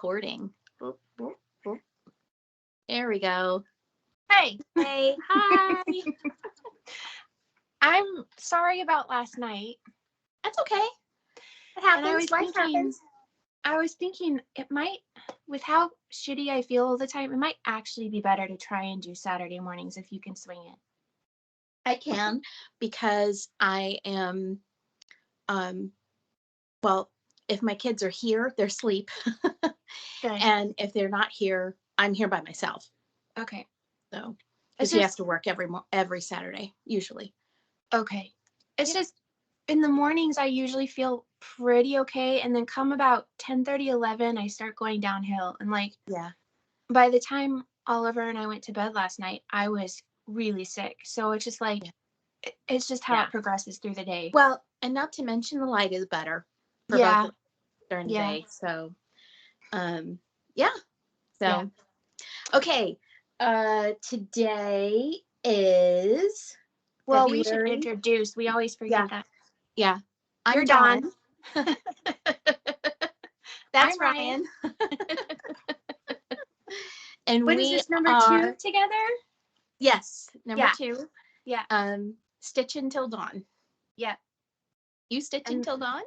recording. Boop, boop, boop. There we go. Hey. Hey, hi. I'm sorry about last night. That's okay. It happens. Life happens. I was thinking it might, with how shitty I feel all the time, it might actually be better to try and do Saturday mornings if you can swing it. I can, because I am, well, if my kids are here, they're asleep. And if they're not here, I'm here by myself. Okay. So, because he has to work every Saturday, usually. Okay. It's just, in the mornings, I usually feel pretty okay. And then come about 10:30, 11, I start going downhill. And by the time Oliver and I went to bed last night, I was really sick. So it's just it's just how it progresses through the day. Well, and not to mention the light is better for both during the day. So, So, okay. Today is Well, February. we should introduce. We always forget that. Yeah. You're Dawn. That's I'm Ryan. And what we is this, number are 2 together? Yes, number 2. Yeah. Stitching till dawn. Yeah. You stitching till dawn?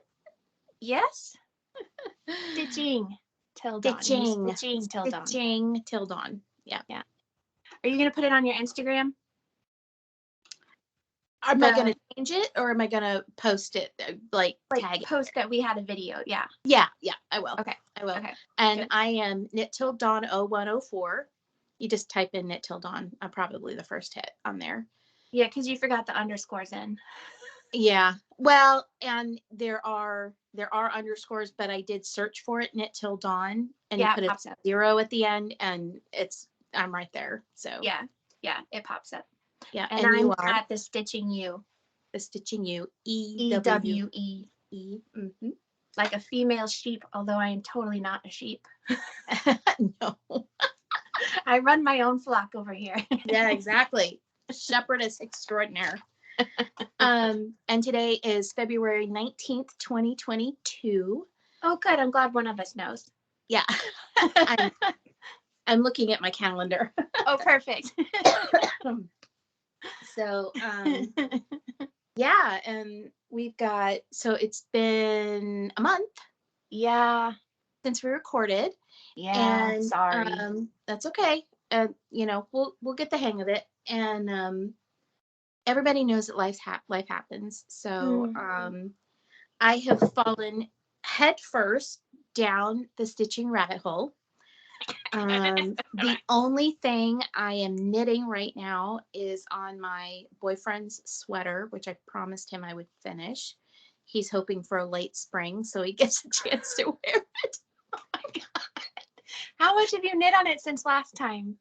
Yes. Stitching till dawn. Stitching till dawn. Stitching till dawn. Yeah. Yeah. Are you gonna put it on your Instagram? Am I gonna change it, or am I gonna post it, like tag it? Post that we had a video. Yeah. Yeah, I will. Okay. I will. Okay. And good. I am Knit Till Dawn 0104. You just type in Knit Till Dawn. I'm probably the first hit on there. Yeah, because you forgot the underscores in. Yeah. Well, and there are underscores, but I did search for it, Knit Till Dawn, and you put a 0 at the end, and I'm right there. So yeah, it pops up. Yeah, and I'm at the Stitching You. The Stitching You, EWE. Mm-hmm. Like a female sheep, although I am totally not a sheep. No. I run my own flock over here. Yeah, exactly. Shepherdess extraordinaire. And today is February 19th, 2022. Oh, good. I'm glad one of us knows. Yeah. I'm looking at my calendar. Oh, perfect. So, yeah, and we've got, so it's been a month. Yeah. Since we recorded. Yeah. And sorry. That's okay. We'll get the hang of it. And everybody knows that life happens. So I have fallen head first down the stitching rabbit hole. The only thing I am knitting right now is on my boyfriend's sweater, which I promised him I would finish. He's hoping for a late spring, so he gets a chance to wear it. Oh my God. How much have you knit on it since last time?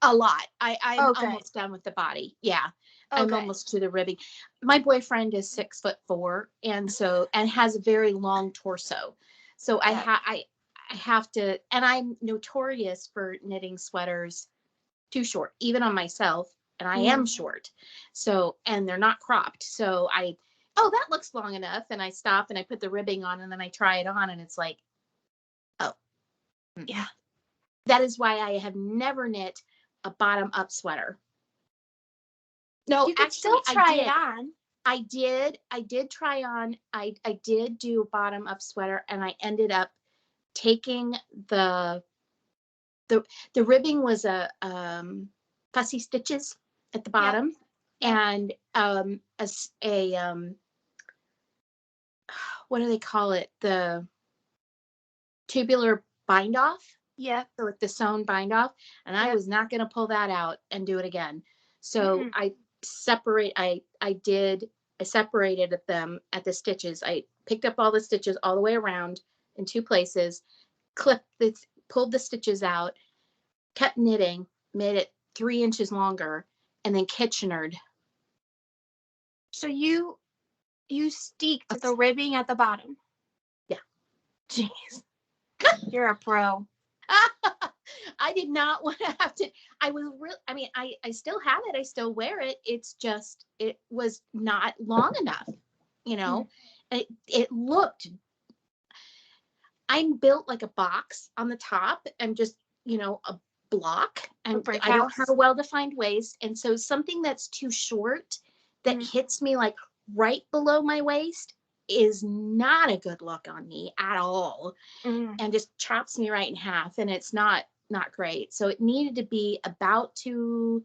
A lot. I'm almost done with the body. Yeah. I'm almost to the ribbing. My boyfriend is 6'4", and has a very long torso. So I have to, and I'm notorious for knitting sweaters too short, even on myself, and I am short. So, and they're not cropped. So that looks long enough, and I stop and I put the ribbing on, and then I try it on, and it's like, yeah. That is why I have never knit a bottom up sweater. No, you could still try it on. I did try on. I did do a bottom up sweater, and I ended up taking the ribbing was a fussy stitches at the bottom, and what do they call it? The tubular bind off. Yeah. So like the sewn bind off, and I was not going to pull that out and do it again. So I separated them at the stitches. I picked up all the stitches all the way around in 2 places, pulled the stitches out, kept knitting, made it 3 inches longer, and then Kitchenered. So you steeked the ribbing at the bottom. Yeah. Jeez. You're a pro. I did not want to have to. I was real. I mean, I still have it. I still wear it. It's just, it was not long enough, It looked, I'm built like a box on the top. I'm just, a block, and I don't have a well-defined waist. And so something that's too short that hits me like right below my waist is not a good look on me at all, and just chops me right in half. And it's not great. So it needed to be about 2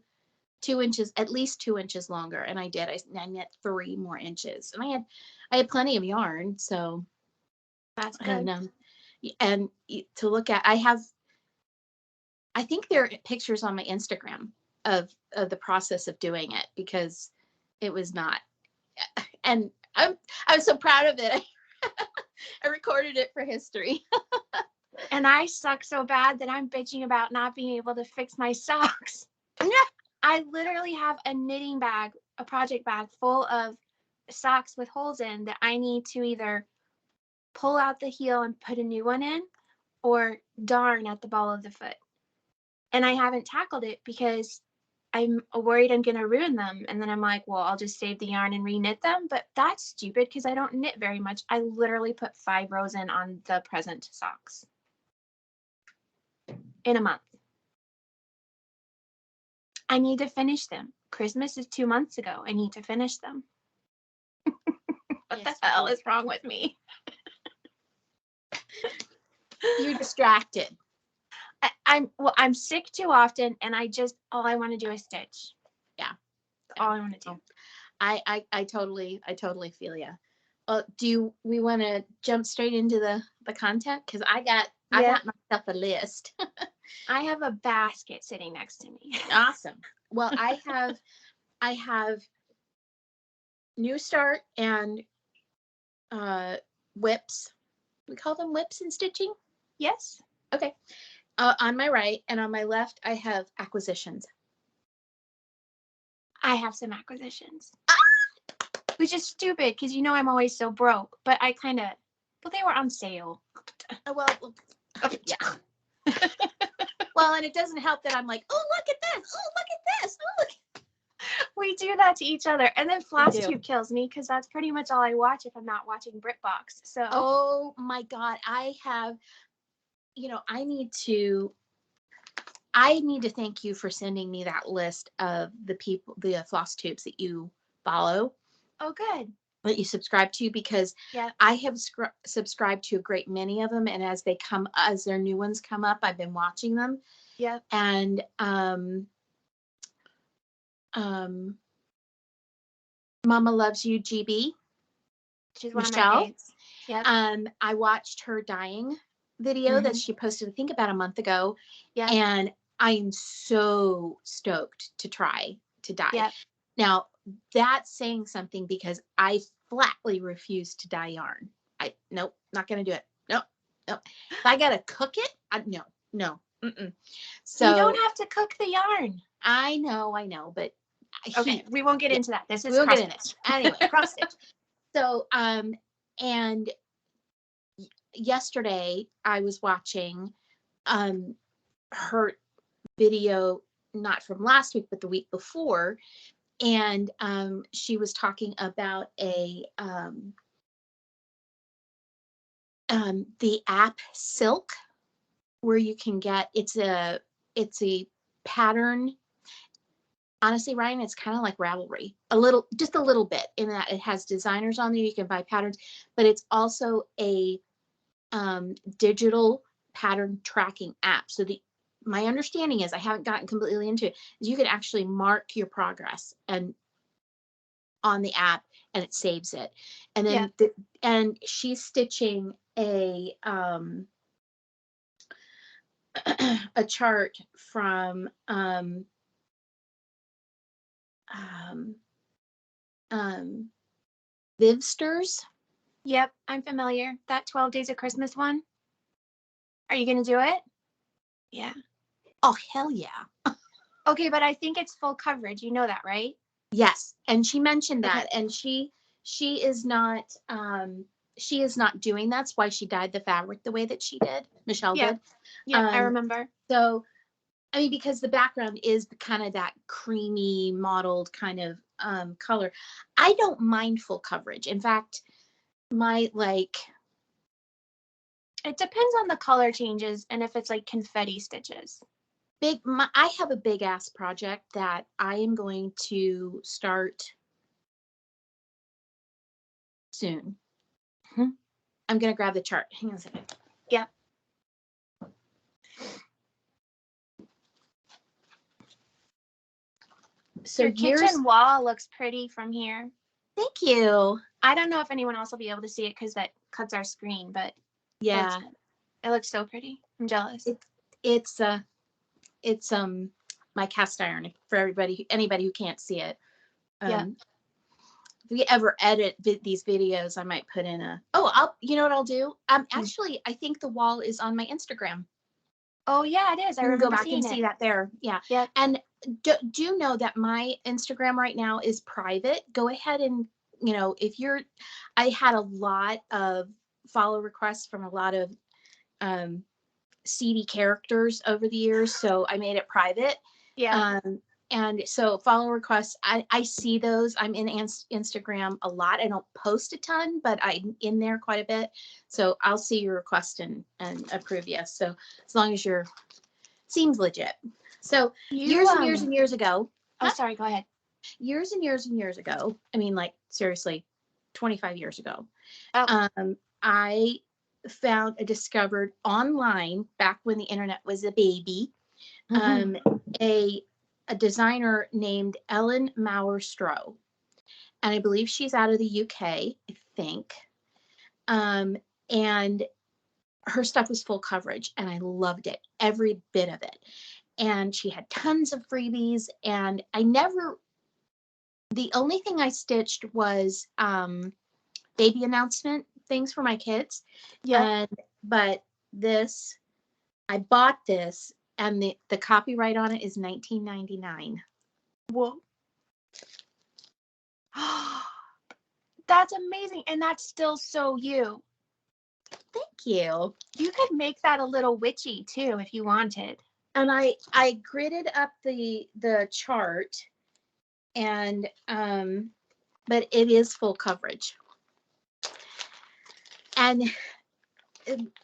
inches, at least 2 inches longer. And I did. I knit 3 more inches, and I had plenty of yarn. So that's good. And to look at, I think there are pictures on my Instagram of the process of doing it, because it was not, and I was so proud of it. I recorded it for history. And I suck so bad that I'm bitching about not being able to fix my socks. I literally have a knitting bag, a project bag full of socks with holes in that I need to either pull out the heel and put a new one in, or darn at the ball of the foot. And I haven't tackled it because I'm worried I'm going to ruin them. And then I'm like, well, I'll just save the yarn and re-knit them. But that's stupid because I don't knit very much. I literally put 5 rows in on the present socks in a month. I need to finish them. Christmas is 2 months ago. I need to finish them. What the hell is wrong with me? You're distracted. I'm sick too often, and all I want to do is stitch. Yeah. All I want to do. I totally feel you. Do we want to jump straight into the content? Because I got myself a list. I have a basket sitting next to me. Awesome. Well, I have New Start and whips. We call them whips in stitching? Yes. Okay. On my right, and on my left, I have acquisitions. I have some acquisitions. Which is stupid because I'm always so broke. But I they were on sale. Well, yeah. Well, and it doesn't help that I'm like, oh, look at this. Oh, look at this. Oh, look. We do that to each other. And then flosstube kills me because that's pretty much all I watch if I'm not watching BritBox. So. Oh my God. I have, I need to thank you for sending me that list of the flosstubes that you follow. Oh, good. That you subscribe to, because I have subscribed to a great many of them, and as their new ones come up, I've been watching them. Yeah. And Mama Loves You GB. She's one Michelle. Of my faves. Yep. I watched her dyeing video that she posted, I think, about a month ago. Yeah. And I am so stoked to try to dye. Yep. Now, that's saying something, because I flatly refuse to dye yarn. Nope, not going to do it. Nope. If I got to cook it, no. Mm-mm. So you don't have to cook the yarn. I know, but okay, we won't get into that. This is cross stitch. Anyway, cross stitch. So, and yesterday I was watching her video, not from last week, but the week before. And she was talking about the app Silk, where you can get, it's a pattern. Honestly, Ryan, it's kind of like Ravelry, just a little bit, in that it has designers on there. You can buy patterns, but it's also a digital pattern tracking app. So my understanding is, I haven't gotten completely into it, is you can actually mark your progress and on the app, and it saves it. And then and she's stitching a chart from Vivsters. Yep, I'm familiar. That 12 Days of Christmas one. Are you going to do it? Yeah. Oh, hell yeah. Okay, but I think it's full coverage. You know that, right? Yes. And she mentioned that. And she is not doing, that's why she dyed the fabric the way that she did. Michelle did. Yeah, I remember. So, I mean, because the background is kind of that creamy mottled kind of color. I don't mind full coverage. In fact, my It depends on the color changes and if it's like confetti stitches. I have a big ass project that I am going to start soon. Mm-hmm. I'm going to grab the chart. Hang on a second. Yeah. So your kitchen wall looks pretty from here. Thank you. I don't know if anyone else will be able to see it because that cuts our screen, but yeah, it looks so pretty. I'm jealous. It's my cast iron for anybody who can't see it. Yeah. If we ever edit these videos, I might put in you know what I'll do? Actually, I think the wall is on my Instagram. Oh yeah, it is. I remember go back and see that there. Yeah. Yeah. And do know that my Instagram right now is private. Go ahead and, I had a lot of follow requests from a lot of seedy characters over the years, so I made it private. Yeah. And so follow requests, I see those. I'm in Instagram a lot. I don't post a ton, but I'm in there quite a bit. So I'll see your request and approve you. So as long as seems legit. So years and years and years ago. Oh, sorry, go ahead. Years and years and years ago. I mean, like seriously, 25 years ago. Oh. I discovered online back when the internet was a baby, a designer named Ellen Mauer-Stroh. And I believe she's out of the UK, I think. And her stuff was full coverage and I loved it, every bit of it. And she had tons of freebies, and the only thing I stitched was baby announcement things for my kids. Yeah. But I bought this, and the copyright on it is 1999. Whoa. That's amazing. And that's still so you. Thank you. You could make that a little witchy too if you wanted. And I gridded up the chart, and but it is full coverage. And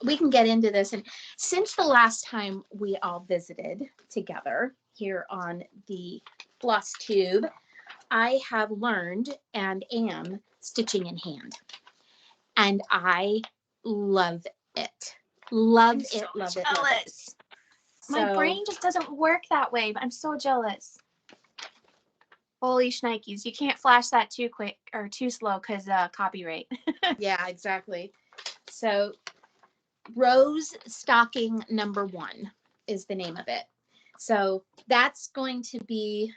we can get into this. And since the last time we all visited together here on the flosstube, I have learned and am stitching in hand. And I love it. Love it. My brain just doesn't work that way, but I'm so jealous. Holy shnikes. You can't flash that too quick or too slow because copyright. Yeah, exactly. So Rose Stocking number 1 is the name of it. So that's going to be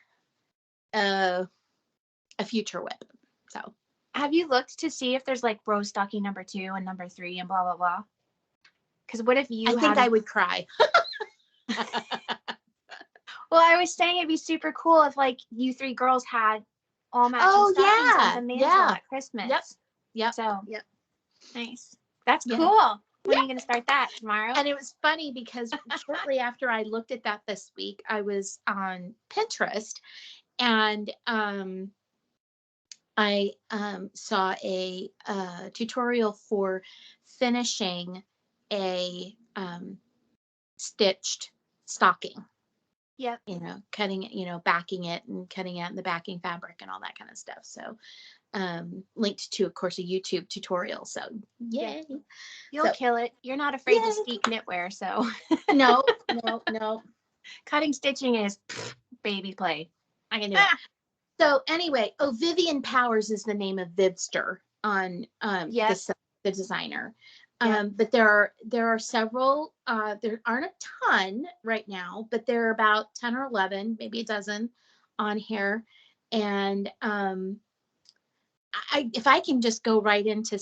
a future whip. So have you looked to see if there's like Rose Stocking number 2 and number 3 and blah, blah, blah? Because what if you think I would cry. Well, I was saying it'd be super cool if like you 3 girls had all matching stockings on the mantle at Christmas. Yep. So nice. That's cool. When are you gonna start that? Tomorrow? And it was funny because shortly after I looked at that this week, I was on Pinterest, and I saw a tutorial for finishing a stitched stocking. Yeah. Cutting it, backing it and cutting it in the backing fabric and all that kind of stuff. So linked to, of course, a YouTube tutorial. So yay. You'll kill it. You're not afraid to speak knitwear, so no. Cutting stitching is baby play. I can do it. So anyway, Vivian Powers is the name of Vibster on the designer. But there are several, there aren't a ton right now, but there are about 10 or 11, maybe a dozen on here. And if I can just go right into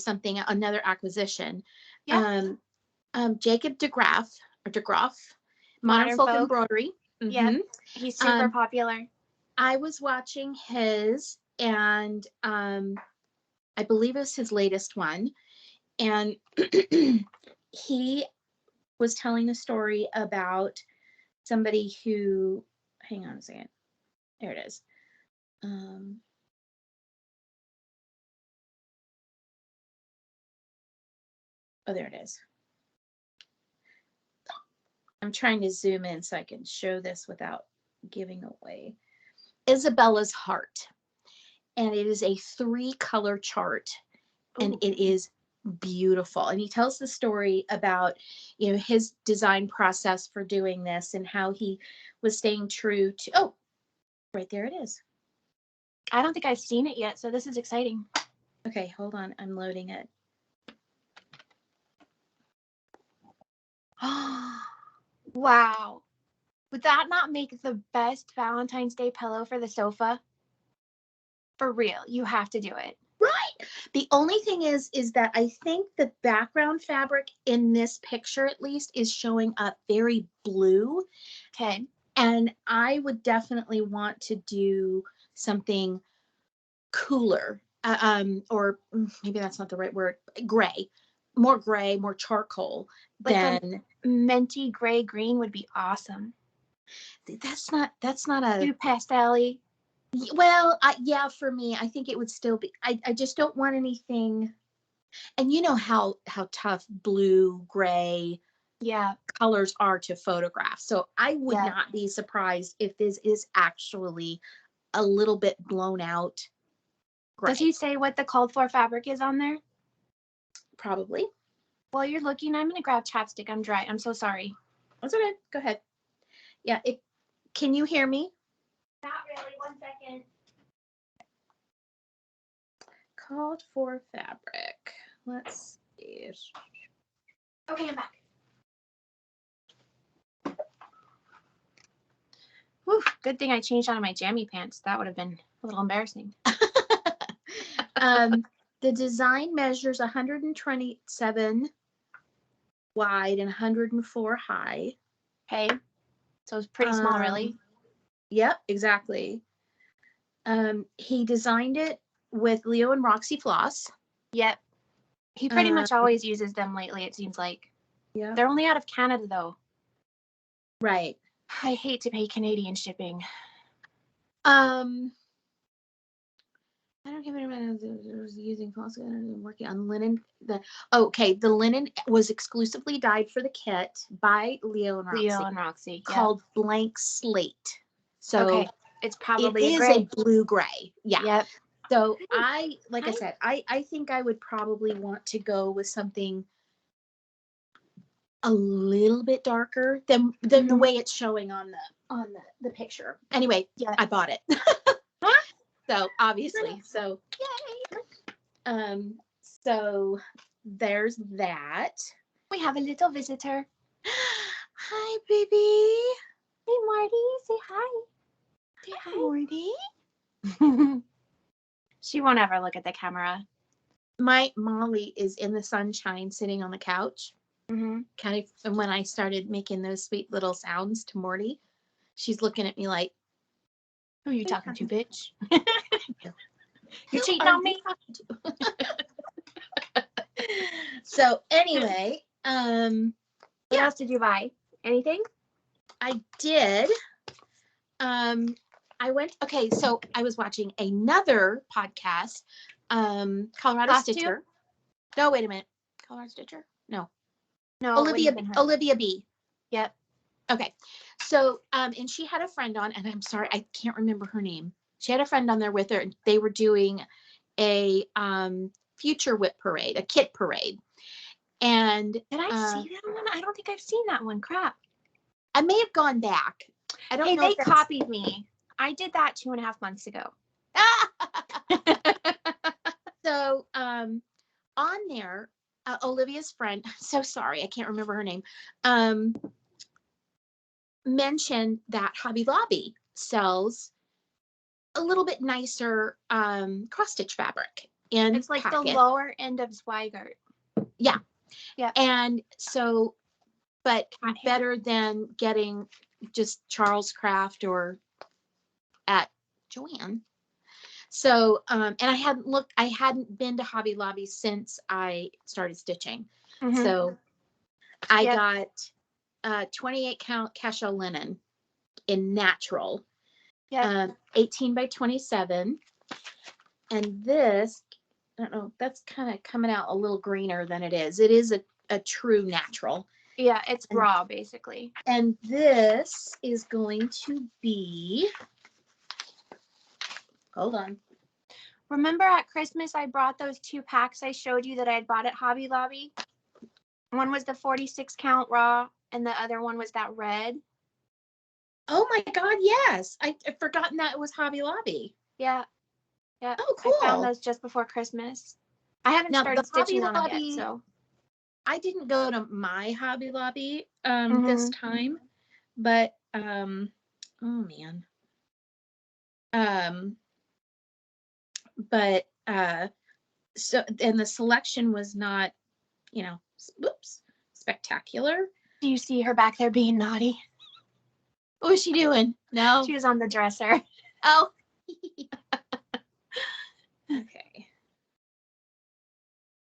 another acquisition, Jacob DeGraff, Modern Folk Embroidery. Mm-hmm. Yeah, he's super popular. I was watching his, and I believe it was his latest one. And he was telling a story about somebody who, hang on a second. There it is. Oh, there it is. I'm trying to zoom in so I can show this without giving away. Isabella's Heart. And it is a 3-color chart. Ooh. And it is beautiful. And he tells the story about, his design process for doing this and how he was staying true to, oh, right there it is. I don't think I've seen it yet, so this is exciting. Okay, hold on. I'm loading it. Wow. Would that not make the best Valentine's Day pillow for the sofa? For real, you have to do it. Right. The only thing is that I think the background fabric in this picture, at least, is showing up very blue. Okay. And I would definitely want to do something cooler, or maybe that's not the right word, gray, more charcoal, like than a minty gray green would be awesome. That's not a too pastel-y. Well, yeah, for me, I think it would still be, I just don't want anything, and you know how tough blue, gray, colors are to photograph. So I would not be surprised if this is actually a little bit blown out gray. Does he say what the called for fabric is on there? Probably. While you're looking, I'm going to grab chapstick. I'm dry. I'm so sorry. That's okay. Go ahead. Yeah. Can you hear me? Not really. 1 second. Called for fabric. Let's see. Okay, I'm back. Whew, good thing I changed out of my jammy pants. That would have been a little embarrassing. The design measures 127 wide and 104 high. Okay. So it's pretty small, really. Yep, exactly. He designed it with Leo and Roxy floss. Yep. He pretty much always uses them lately, it seems like. Yeah. They're only out of Canada, though. Right. I hate to pay Canadian shipping. I don't give a minute. Using floss and working on linen. The linen was exclusively dyed for the kit by Leo and Roxy. Called Blank Slate. So it's probably it is a blue gray. Yeah. Yep. So I said, I think I would probably want to go with something a little bit darker than the way it's showing on the picture. Anyway, I bought it. So obviously, so yay. So there's that. We have a little visitor. Hi, baby. Hey, Marty. Say hi. Say hi, Marty. She won't ever look at the camera. My Molly is in the sunshine sitting on the couch. Mm-hmm. Kind of, and when I started making those sweet little sounds to Morty, she's looking at me like, who are you talking to, bitch? You cheating on me? So anyway, what else did you buy? Anything? I did. I went, so I was watching another podcast, Colorado Stitcher. No, wait a minute. Colorado Stitcher? No, Olivia B. Yep. Okay. So, and she had a friend on, and I'm sorry, I can't remember her name. She had a friend on there with her, and they were doing a future whip parade, a kit parade. And did I see that one? I don't think I've seen that one. Crap. I may have gone back. I don't know. They copied me. I did that 2.5 months ago. So, on there, Olivia's friend, I'm so sorry, I can't remember her name, mentioned that Hobby Lobby sells a little bit nicer cross stitch fabric. And it's like the lower end of Zweigart. Yeah. Yeah. And so, but better than getting just Charles Craft or at Joann. So, and I hadn't been to Hobby Lobby since I started stitching. Mm-hmm. So I got 28 count cashel linen in natural, 18 by 27. And this, I don't know, that's kind of coming out a little greener than it is. It is a true natural. Yeah, it's raw basically. And this is going to be, hold on. Remember at Christmas I brought those 2 packs I showed you that I had bought at Hobby Lobby? One was the 46 count raw and the other one was that red. Oh my God, yes. I'd forgotten that it was Hobby Lobby. Yeah. Yeah. Oh, cool. I found those just before Christmas. I haven't started stitching on it yet, so. I didn't go to my Hobby Lobby this time, but oh man. But so, and the selection was not, you know, spectacular. Do you see her back there being naughty? What was she doing? No. She was on the dresser. Oh. Okay.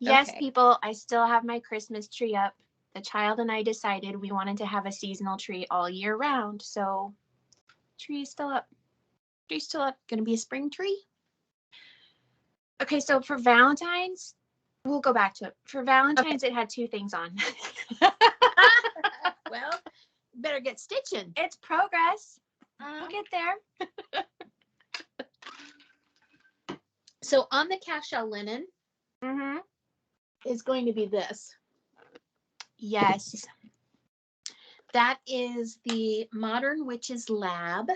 Yes, people, I still have my Christmas tree up. The child and I decided we wanted to have a seasonal tree all year round, so tree is still up. Tree's still up. Gonna be a spring tree? Okay, so for Valentine's, we'll go back to it. For Valentine's, It had 2 things on. Well, better get stitching. It's progress. We'll get there. So on the cashel linen is going to be this. Yes. That is the Modern Witches Lab.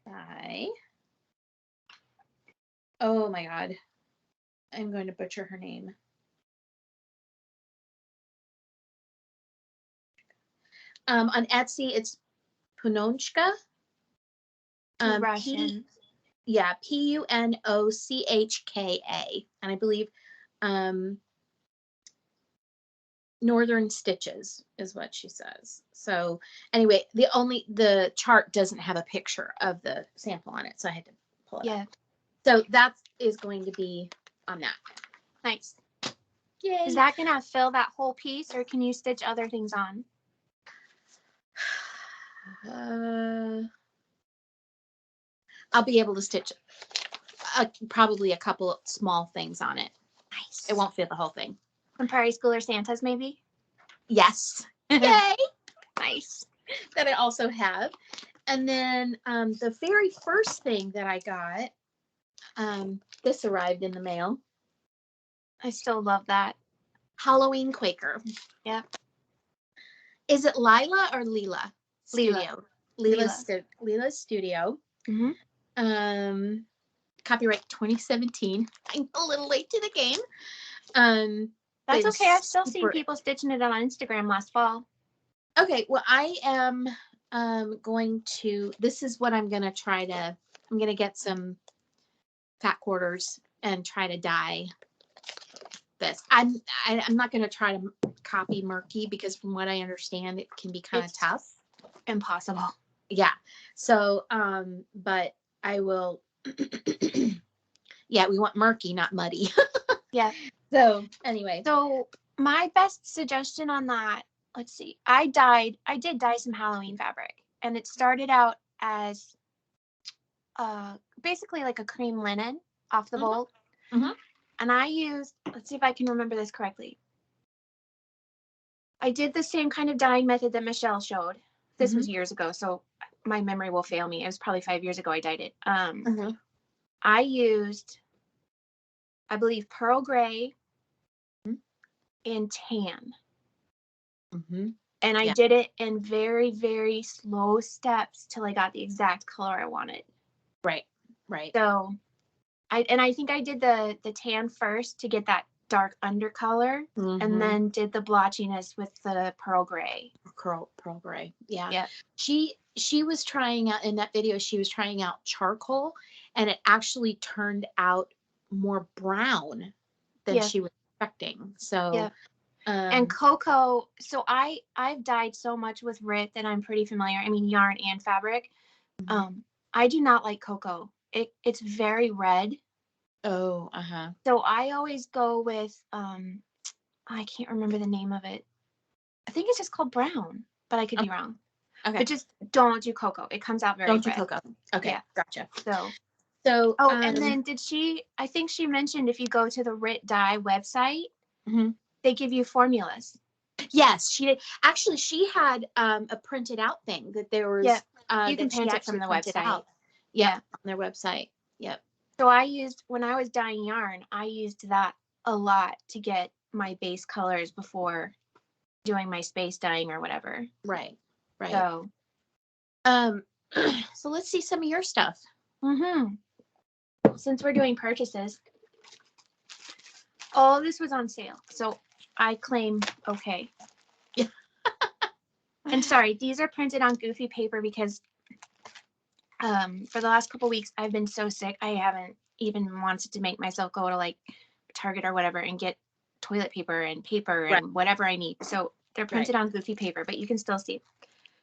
By, oh my God, I'm going to butcher her name. On Etsy, it's Punonchka. Russian. Punochka, and I believe Northern Stitches is what she says. So anyway, the chart doesn't have a picture of the sample on it, so I had to pull it up. So that is going to be on that. Nice. Yay. Is that gonna fill that whole piece, or can you stitch other things on? I'll be able to stitch probably a couple of small things on it. Nice. It won't fit the whole thing. Some Prairie Schooler Santas, maybe? Yes. Yay. Nice. That I also have. And then the very first thing that I got, this arrived in the mail. I still love that. Halloween Quaker. Yeah. Is it Lila or Leela? Studio. Leela's Studio. Copyright 2017. I'm a little late to the game. That's okay. I've still seen people stitching it on Instagram last fall. Okay, well, I am going to, this is what I'm going to I'm going to get some fat quarters and try to dye this. I'm not going to try to copy Murky because from what I understand, it can be kind of tough. Impossible. Yeah. So, but I will, yeah, we want murky, not muddy. Yeah. So anyway. So my best suggestion on that, let's see, I did dye some Halloween fabric, and it started out as basically like a cream linen off the bolt. And I used, let's see if I can remember this correctly. I did the same kind of dyeing method that Michelle showed. This was years ago, so my memory will fail me. It was probably 5 years ago I dyed it. I used, I believe, pearl gray and tan. And I did it in very, very slow steps till I got the exact color I wanted. Right. So I think I did the tan first to get that dark undercolor, and then did the blotchiness with the pearl gray. Pearl gray. Yeah. She was trying out in that video, she was trying out charcoal, and it actually turned out more brown than she was expecting. So and cocoa, so I've dyed so much with RIT that I'm pretty familiar. I mean, yarn and fabric. I do not like cocoa. It's very red. Oh, So I always go with I can't remember the name of it. I think it's just called brown, but I could be wrong. Okay. But just don't do cocoa. It comes out very red. Don't do cocoa. Okay. Yeah. Gotcha. So and then I think she mentioned if you go to the RIT dye website, they give you formulas. Yes, she did. Actually, she had a printed out thing that there was. You can print it from the website. Yeah, on their website. Yep. So when I was dyeing yarn, I used that a lot to get my base colors before doing my space dyeing or whatever. Right. So, so let's see some of your stuff. Since we're doing purchases, all this was on sale, so I claim okay. Yeah. And sorry, these are printed on goofy paper because for the last couple weeks I've been so sick I haven't even wanted to make myself go to like Target or whatever and get toilet paper and whatever I need. So they're printed on goofy paper, but you can still see.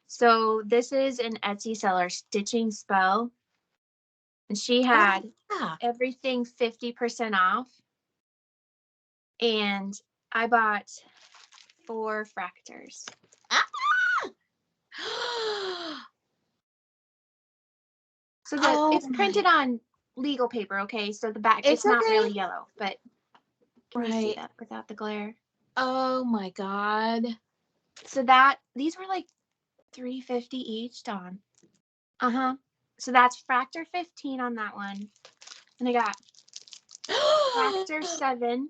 So this is an Etsy seller, Stitching Spell, and she had everything 50% off, and I bought 4 fractors. So it's printed on legal paper, okay? So the back, it's not really yellow, but can you see that without the glare? Oh my God. So these were like $3.50 each, Dawn. So that's fractor 15 on that one. And I got fractor 7.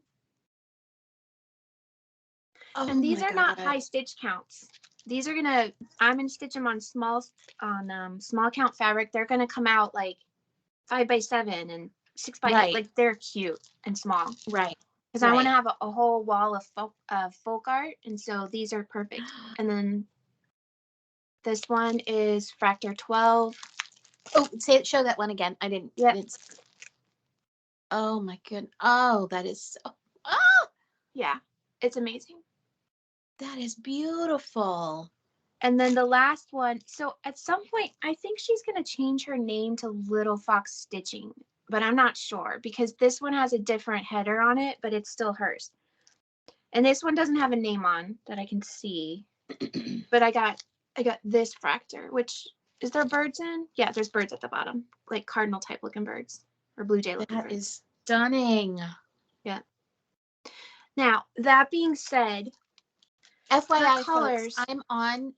And these are not high stitch counts. These are I'm gonna stitch them on small count fabric. They're gonna come out like 5x7 and 6x8. Like they're cute and small. Right. Because I want to have a whole wall of folk art, and so these are perfect. And then this one is fractor 12. Oh, show that one again. I didn't. Yeah. Oh my goodness. Oh, that is so. Yeah, it's amazing. That is beautiful. And then the last one. So at some point, I think she's gonna change her name to Little Fox Stitching, but I'm not sure because this one has a different header on it, but it's still hers. And this one doesn't have a name on that I can see. But I got this fractor, which is there birds in? Yeah, there's birds at the bottom, like cardinal type looking birds or blue jay looking birds. That is stunning. Yeah. Now, that being said, FYI, colors, folks,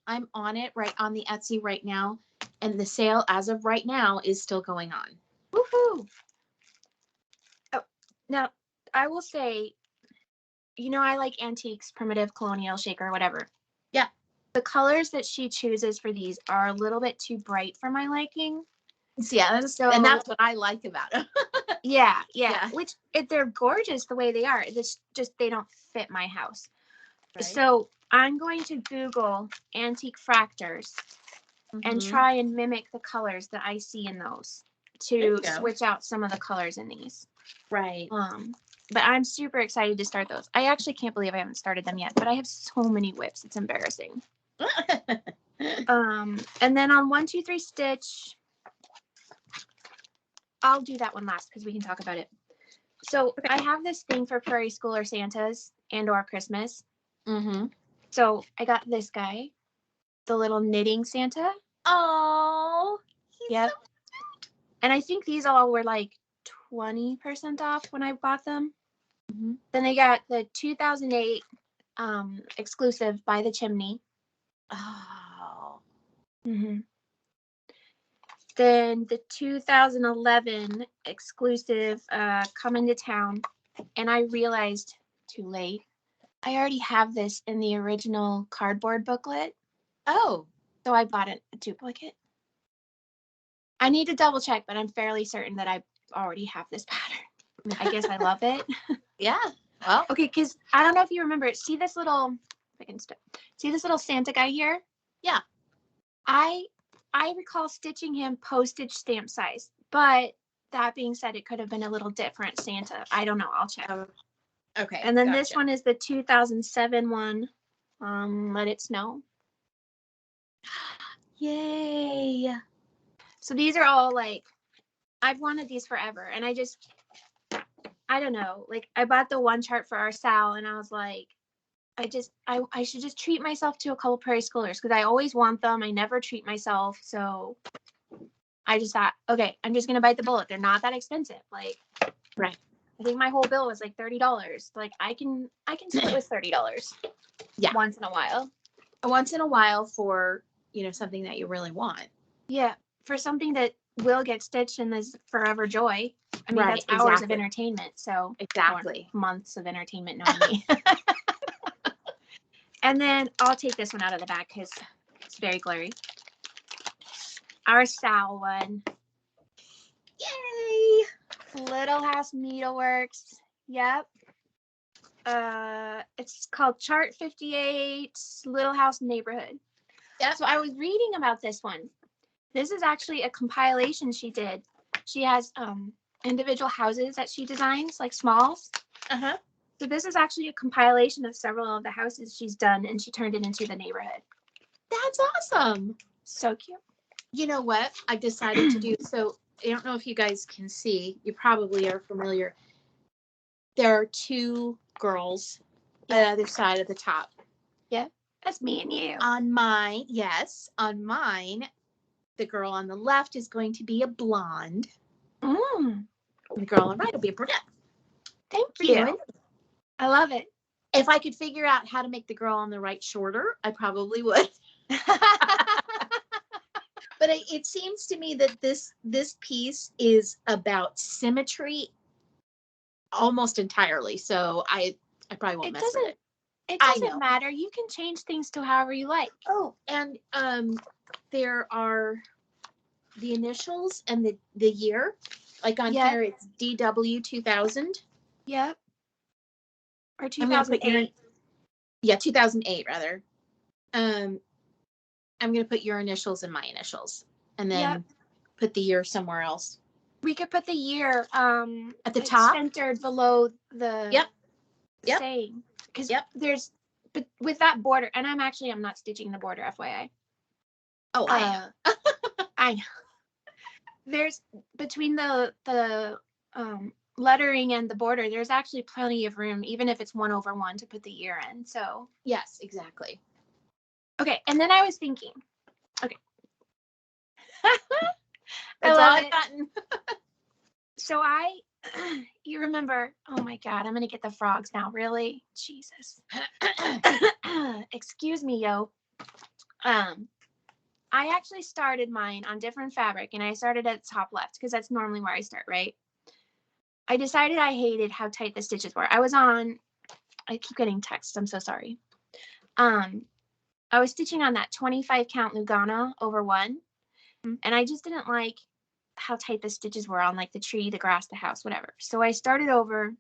I'm on it right on the Etsy right now, and the sale as of right now is still going on. Woohoo! Oh, now I will say, I like antiques, primitive, colonial, shaker, whatever. Yeah. The colors that she chooses for these are a little bit too bright for my liking. Yeah, and that's what I like about it. Yeah. Which they're gorgeous the way they are. It's just they don't fit my house. Right. So I'm going to Google antique fractors and try and mimic the colors that I see in those to switch out some of the colors in these. Right. But I'm super excited to start those. I actually can't believe I haven't started them yet, but I have so many whips. It's embarrassing. And then on 1, 2, 3 stitch, I'll do that one last because we can talk about it. So I have this thing for Prairie Schooler Santas and or Christmas. So I got this guy, the little knitting Santa. Oh, yep. So and I think these all were like 20% off when I bought them. Then I got the 2008 exclusive by the Chimney. Oh. Then the 2011 exclusive Coming to Town, and I realized too late. I already have this in the original cardboard booklet. Oh. So I bought a duplicate. I need to double check, but I'm fairly certain that I already have this pattern. I guess I love it. Yeah. Well. Okay, because I don't know if you remember it. See this little Santa guy here? Yeah. I recall stitching him postage stamp size, but that being said, it could have been a little different Santa. I don't know. I'll check. Okay. And then this one is the 2007 one. Let It Snow. Yay. So these are all like, I've wanted these forever. And I don't know. Like I bought the one chart for our Sal and I was like, I should just treat myself to a couple Prairie Schoolers because I always want them. I never treat myself. So I just thought, okay, I'm just going to bite the bullet. They're not that expensive. Like, right. I think my whole bill was like $30. Like I can split with $30. Yeah. Once in a while. Once in a while for, something that you really want. Yeah. For something that will get stitched and is forever joy. I mean, right, that's hours of entertainment. So exactly. Months of entertainment knowing me. And then I'll take this one out of the bag because it's very glary. Our Sal one. Yay! Little House Needleworks. Yep. It's called Chart 58 Little House Neighborhood. Yep. So I was reading about this one. This is actually a compilation she did. She has individual houses that she designs, like smalls. Uh-huh. So this is actually a compilation of several of the houses she's done, and she turned it into the neighborhood. That's awesome. So cute. You know what I decided to do? So I don't know if you guys can see. You probably are familiar. There are two girls on the other side of the top. Yeah, that's me and you. On mine, the girl on the left is going to be a blonde. And the girl on the right will be a brunette. Thank you. I love it. If I could figure out how to make the girl on the right shorter, I probably would. But it seems to me that this piece is about symmetry almost entirely. So I probably won't mess with it. It doesn't matter. You can change things to however you like. Oh, and there are the initials and the year. Like on here, it's DW 2000. Yep. Or 2008. Yeah, 2008 rather. I'm gonna put your initials and my initials, and then put the year somewhere else. We could put the year at the top, centered below the saying, because but with that border, and I'm not stitching the border, FYI. Oh, I know. I know. There's between the lettering and the border, there's actually plenty of room, even if it's 1/1, to put the year in. So yes, exactly. Okay, and then I was thinking, okay. That's all I've gotten. So you remember, oh my God, I'm going to get the frogs now. Really? Jesus. Excuse me, yo. I actually started mine on different fabric, and I started at the top left because that's normally where I start, right? I decided I hated how tight the stitches were. I keep getting texts. I'm so sorry. I was stitching on that 25 count Lugana over 1, and I just didn't like how tight the stitches were on like the tree, the grass, the house, whatever. So I started over,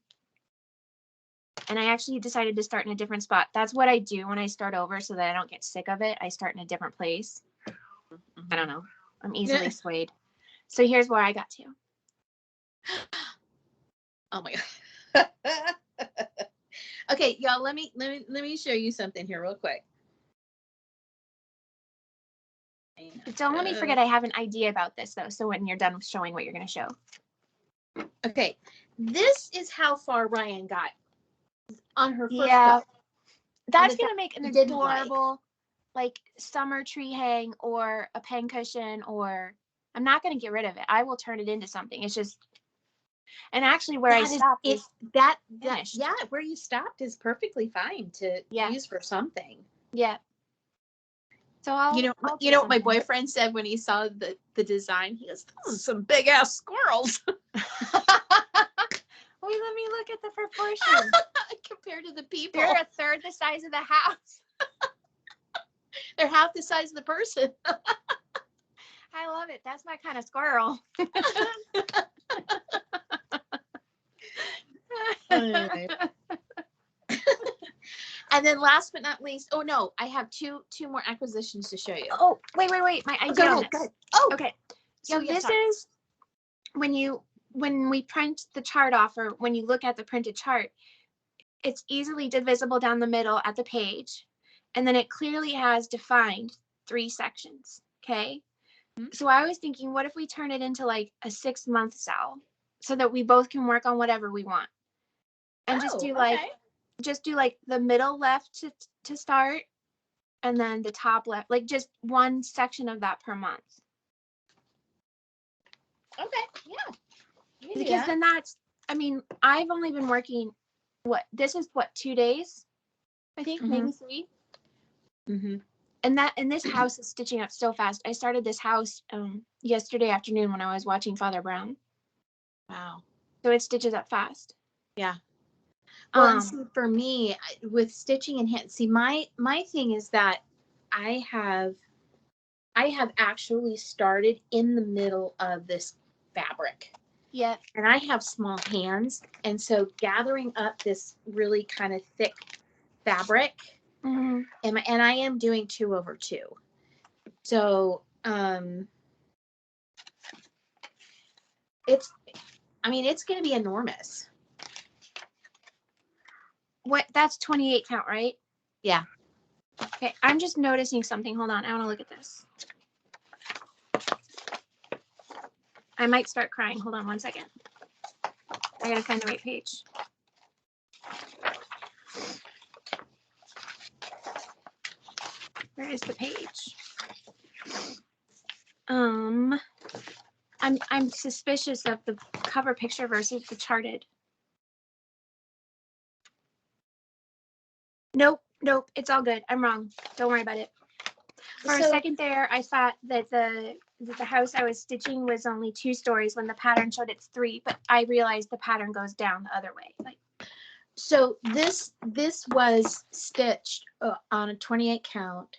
and I actually decided to start in a different spot. That's what I do when I start over so that I don't get sick of it. I start in a different place. I don't know. I'm easily swayed. So here's where I got to. Oh my God. Okay, y'all, let me show you something here real quick. But don't let me forget I have an idea about this, though, so when you're done showing what you're going to show. Okay, this is how far Ryan got on her first book. That's going to make an adorable, like, summer tree hang or a pen cushion, or I'm not going to get rid of it. I will turn it into something. It's just, and actually where I stopped is that where you stopped is perfectly fine to use for something. Yeah. So I'll you know what my boyfriend said when he saw the design? He goes, "Those are some big ass squirrels." Wait, let me look at the proportion. Compared to the people. They're a third the size of the house. They're half the size of the person. I love it. That's my kind of squirrel. And then last but not least, I have two more acquisitions to show you. Oh, wait. My idea. Go ahead. Oh, okay. So this is when we print the chart off, or when you look at the printed chart, it's easily divisible down the middle at the page, and then it clearly has defined 3 sections. Okay. Mm-hmm. So I was thinking, what if we turn it into like a 6-month cell, so that we both can work on whatever we want, and just do like the middle left to start, and then the top left, like just one section of that per month. Okay, yeah. Because then that's, I mean, I've only been working, this is 2 days, I think, maybe 3. Mm-hmm. And this house is stitching up so fast. I started this house yesterday afternoon when I was watching Father Brown. Wow. So it stitches up fast. Yeah. Well, and see, for me, with stitching in hand, see, my thing is that I have actually started in the middle of this fabric. Yeah. And I have small hands. And so gathering up this really kind of thick fabric, and I am doing 2/2. So, it's going to be enormous. What? That's 28 count, right? Yeah. Okay, I'm just noticing something. Hold on, I want to look at this. I might start crying. Hold on 1 second. I gotta find the right page. Where is the page? I'm suspicious of the cover picture versus the charted. Nope, it's all good. I'm wrong. Don't worry about it. For a second there, I thought that the house I was stitching was only 2 stories when the pattern showed it's 3, but I realized the pattern goes down the other way. So this was stitched on a 28 count,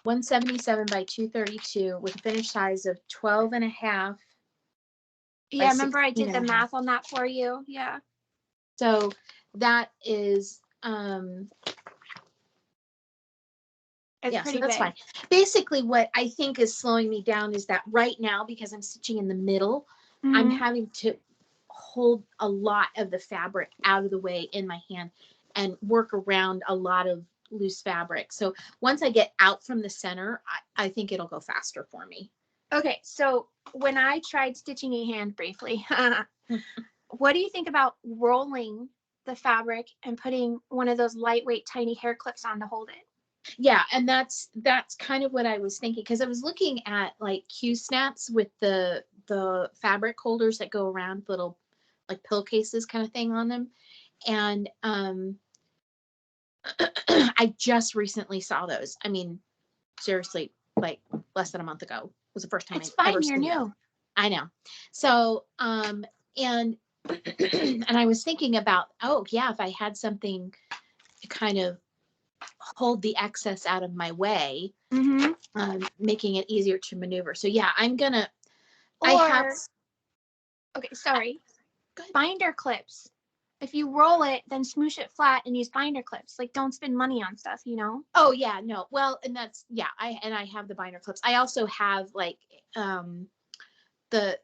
177 by 232 with a finished size of 12.5. Yeah, remember I did the math on that for you. Yeah. So that is it's pretty so that's big. fine. Basically, what I think is slowing me down is that right now, because I'm stitching in the middle, I'm having to hold a lot of the fabric out of the way in my hand and work around a lot of loose fabric. So once I get out from the center, I think it'll go faster for me. Okay, so when I tried stitching in hand briefly, what do you think about rolling the fabric and putting one of those lightweight tiny hair clips on to hold it? Yeah, and that's kind of what I was thinking, because I was looking at like Q-snaps with the fabric holders that go around, little like pillowcases kind of thing on them. And I just recently saw those. I mean, seriously, like less than a month ago was the first time I ever seen it. I know. So and and I was thinking about, if I had something to kind of hold the excess out of my way, making it easier to maneuver. So yeah, I'm gonna. Okay, sorry. Binder clips. If you roll it, then smoosh it flat and use binder clips. Like, don't spend money on stuff, you know? Oh yeah, no. Well, and that's I have the binder clips. I also have like the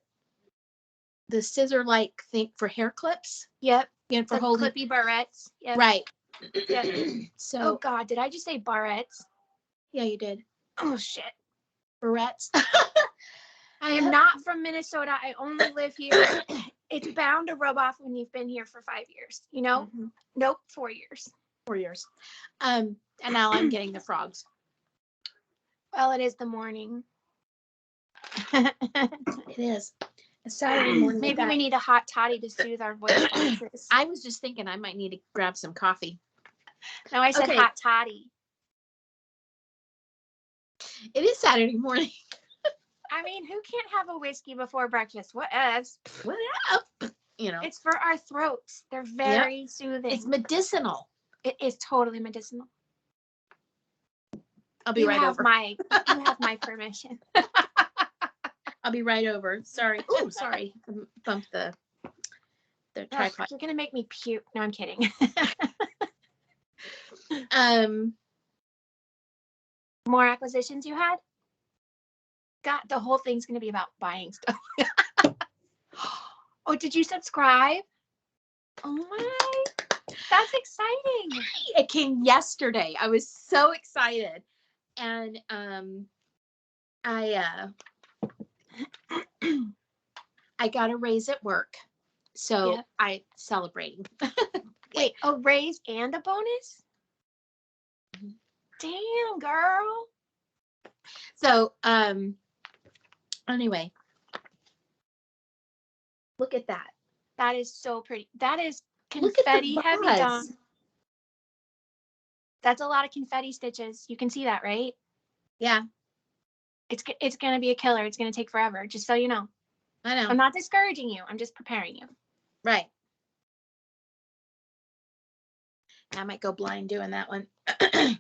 scissor like thing for hair clips. Yep. And for the holding clippy barrettes. Yep. Right. Yep. So. Oh God, did I just say barrettes? Yeah, you did. Oh shit. Barrettes. I am not from Minnesota. I only live here. It's bound to rub off when you've been here for 5 years, you know? Nope, 4 years. 4 years. And now I'm getting the frogs. Well, it is the morning. It is. It's Saturday morning. Maybe we need a hot toddy to soothe our voice boxes. I was just thinking I might need to grab some coffee. No, I said hot toddy. It is Saturday morning. I mean, who can't have a whiskey before breakfast? What else? What up? You know. It's for our throats. They're very soothing. It's medicinal. It is totally medicinal. I'll be right over. You have my permission. I'll be right over. Sorry. Oh, sorry. Bumped the tripod. You're gonna make me puke. No, I'm kidding. More acquisitions you had? God, the whole thing's gonna be about buying stuff. Oh, did you subscribe? Oh my, that's exciting. It came yesterday. I was so excited. And I got a raise at work. So I celebrating. Wait, a raise and a bonus? Damn, girl. So anyway, Look at that. That is so pretty. That is confetti heavy, Dawn. That's a lot of confetti stitches. You can see that, right? Yeah. It's going to be a killer. It's going to take forever, just so you know. I know. I'm not discouraging you. I'm just preparing you. Right. I might go blind doing that one. Depends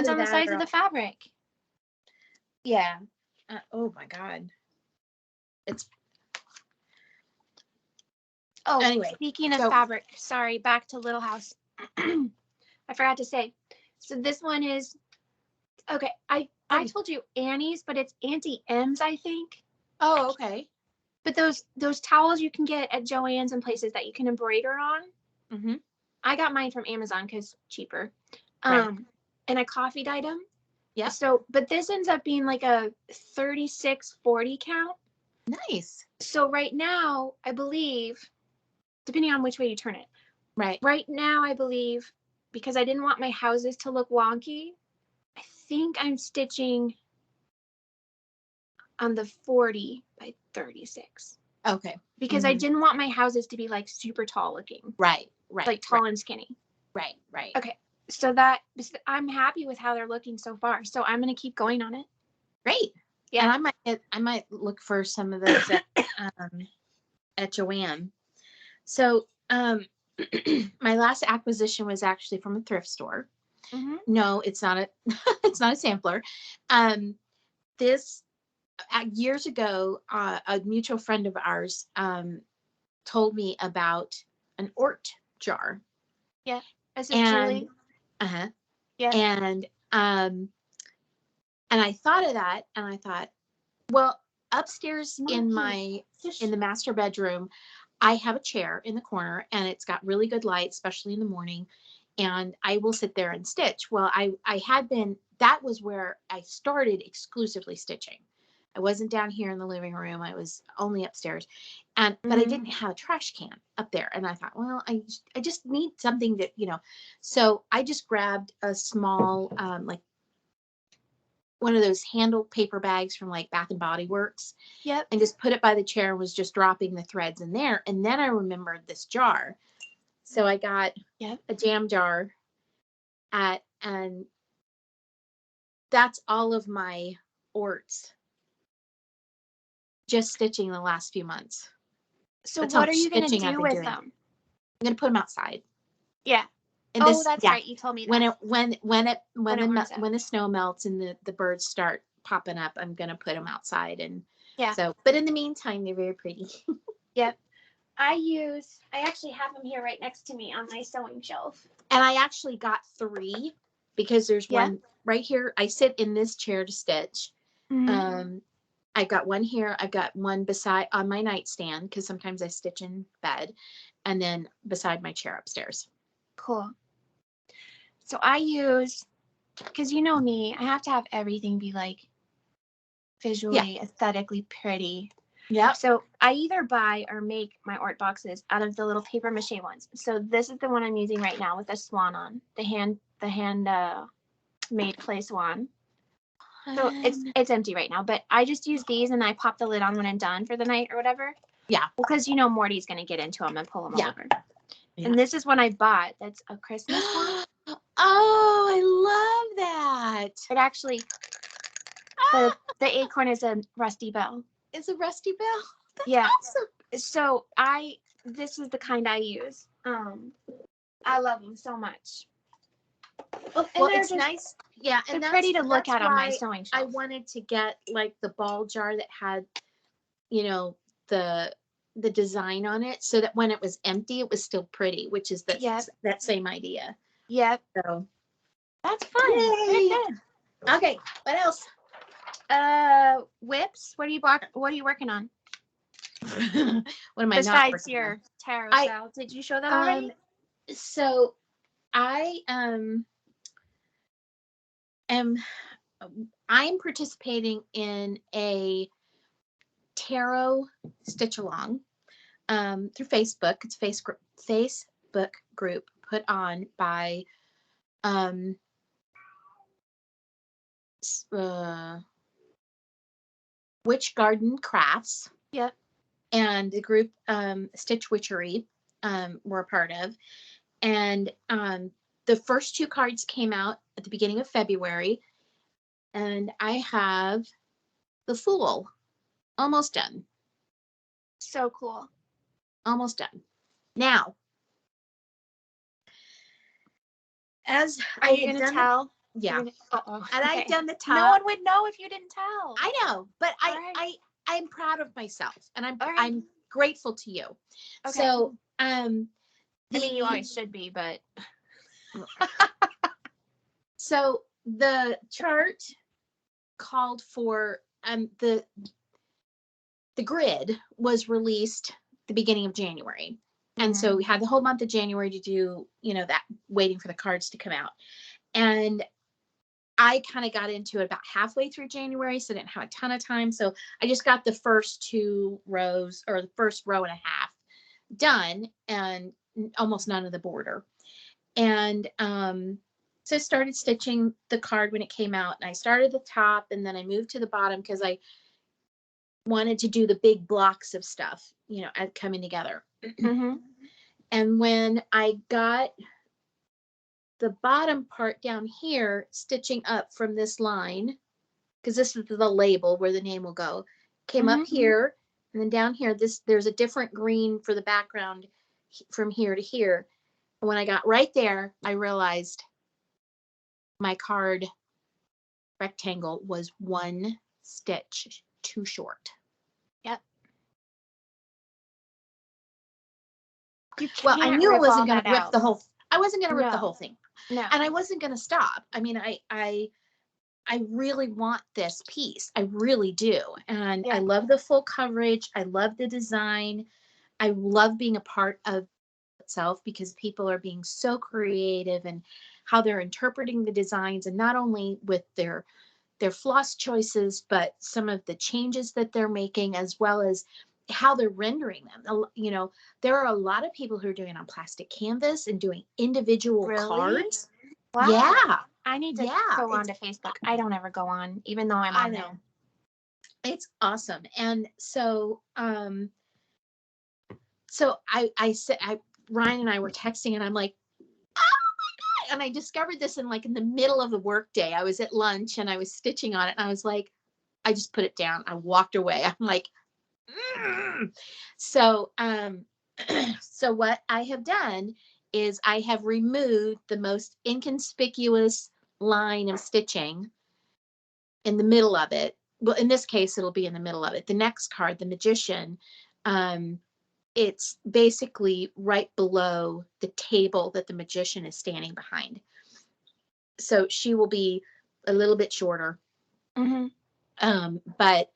on the size of the fabric. Yeah. Oh my God. Anyway. Speaking of fabric, sorry, back to Little House. I forgot to say. So this one is, okay, I told you Annie's, but it's Auntie M's, I think. Oh, okay. But those towels you can get at Joann's and places that you can embroider on. Mm-hmm. I got mine from Amazon because cheaper. Right. And I coffee dyed them. Yeah. So, but this ends up being like a 36-40 count. Nice. So right now, I believe, depending on which way you turn it. Right. Right now, I believe, because I didn't want my houses to look wonky, I think I'm stitching on the 40 by 36. Okay. Because I didn't want my houses to be like super tall looking. Right. Like tall and skinny. Right. Okay. So I'm happy with how they're looking so far. So I'm going to keep going on it. Great. Yeah. And I might look for some of those at Joann. So, my last acquisition was actually from a thrift store. Mm-hmm. No, it's not a sampler. This years ago, a mutual friend of ours told me about an Ort jar. Yeah. Essentially. Yeah. And I thought of that, and I thought, well, upstairs in the master bedroom, I have a chair in the corner, and it's got really good light, especially in the morning, and I will sit there and stitch. Well, that was where I started exclusively stitching. I wasn't down here in the living room. I was only upstairs, but I didn't have a trash can up there. And I thought, well, I just need something that, so I just grabbed a small, like one of those handle paper bags from like Bath and Body Works. Yep. And just put it by the chair and was just dropping the threads in there. And then I remembered this jar. So I got a jam jar and that's all of my orts. Just stitching the last few months. So what are you going to do with them? I'm going to put them outside. Yeah. And that's right. You told me that. When the snow melts and the birds start popping up, I'm going to put them outside. And so, but in the meantime, they're very pretty. Yep. I actually have them here right next to me on my sewing shelf. And I actually got 3 because there's one right here. I sit in this chair to stitch. Mm-hmm. I got one here. I've got one beside on my nightstand because sometimes I stitch in bed, and then beside my chair upstairs. Cool. So I use, because you know me, I have to have everything be like visually, aesthetically pretty. Yeah. So I either buy or make my Ort boxes out of the little paper mache ones. So this is the one I'm using right now with a swan on, the hand made clay swan. So it's empty right now, but I just use these and I pop the lid on when I'm done for the night or whatever. Yeah. Because Morty's going to get into them and pull them over. Yeah. And this is one I bought. That's a Christmas one. Oh, I love that. It actually, the acorn is a rusty bell. It's a rusty bell? That's awesome. So this is the kind I use. I love them so much. Well, it's nice. Yeah, and they're pretty to look at on my sewing shelf. I wanted to get like the ball jar that had, the design on it, so that when it was empty, it was still pretty, which is that same idea. Yep. So that's fun. Very good. Okay, what else? Whips. What are you working on? What am I besides your tarot style? Did you show that already? So I I'm participating in a tarot stitch along through Facebook. It's a Facebook group put on by Witch Garden Crafts. Yep. and the group Stitch Witchery were a part of. And the first 2 cards came out at the beginning of February. And I have the Fool almost done. So cool. Almost done. Now, as Are you gonna tell? Yeah. Uh-oh. And Okay. I've done the top. No one would know if you didn't tell. I know, but right. I'm proud of myself, and I'm right. I'm grateful to you. Okay. So I mean, you always should be, but so the chart called for the grid was released the beginning of January. And so we had the whole month of January to do, that, waiting for the cards to come out. And I kind of got into it about halfway through January, so I didn't have a ton of time. So I just got the first 2 rows, or the first row and a half done, and almost none of the border. And so I started stitching the card when it came out, and I started the top, and then I moved to the bottom because I wanted to do the big blocks of stuff, coming together. And when I got the bottom part down here, stitching up from this line, because this is the label where the name will go, came up here, and then down here, there's a different green for the background from here to here. And when I got right there, I realized my card rectangle was 1 stitch too short. Yep. Well, I knew I wasn't going to rip the whole. I wasn't going to rip the whole thing. No. And I wasn't going to stop. I mean, I really want this piece. I really do. And I love the full coverage. I love the design. I love being a part of itself, because people are being so creative and how they're interpreting the designs, and not only with their floss choices, but some of the changes that they're making, as well as how they're rendering them. There are a lot of people who are doing it on plastic canvas and doing individual cards. Wow. Yeah. I need to go onto Facebook. I don't ever go on, even though I'm on there. It's awesome. And so I said, Ryan and I were texting, and I'm like, oh my God. And I discovered this in the middle of the workday. I was at lunch and I was stitching on it, and I was like, I just put it down. I walked away. I'm like, So, so what I have done is I have removed the most inconspicuous line of stitching in the middle of it. Well, in this case, it'll be in the middle of it. The next card, the Magician, it's basically right below the table that the Magician is standing behind. So she will be a little bit shorter. But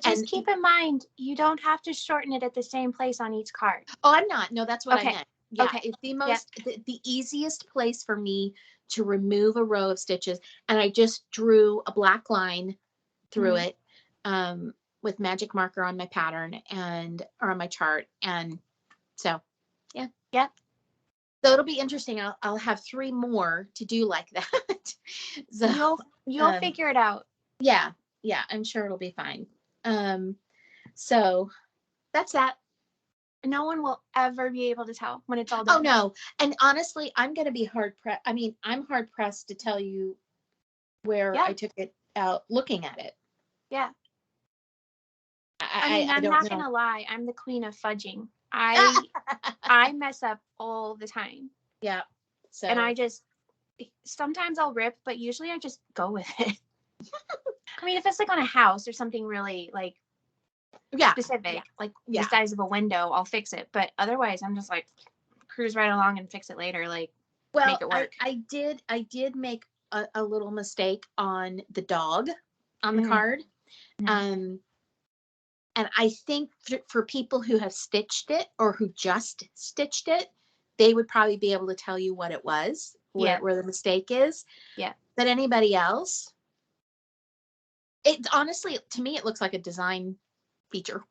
just keep in mind, you don't have to shorten it at the same place on each card. Oh, I'm not. No, that's what I meant. Yeah, it's the the easiest place for me to remove a row of stitches. And I just drew a black line through it with magic marker on my pattern or on my chart. And so, yeah. So it'll be interesting. I'll have 3 more to do like that. So you'll figure it out. Yeah, I'm sure it'll be fine. So that's that. No one will ever be able to tell when it's all done. Oh no. And honestly, I'm going to be hard pressed. I mean, I'm hard pressed to tell you where I took it out looking at it. Yeah. I'm not going to lie. I'm the queen of fudging. I mess up all the time. Yeah. So. And sometimes I'll rip, but usually I just go with it. I mean, if it's on a house or something really specific, the size of a window, I'll fix it. But otherwise, I'm just cruise right along and fix it later. Make it work. I did make a little mistake on the dog on the card. And I think for people who have stitched it or who just stitched it, they would probably be able to tell you what it was, where the mistake is. Yeah. But anybody else, it honestly, to me, it looks like a design feature.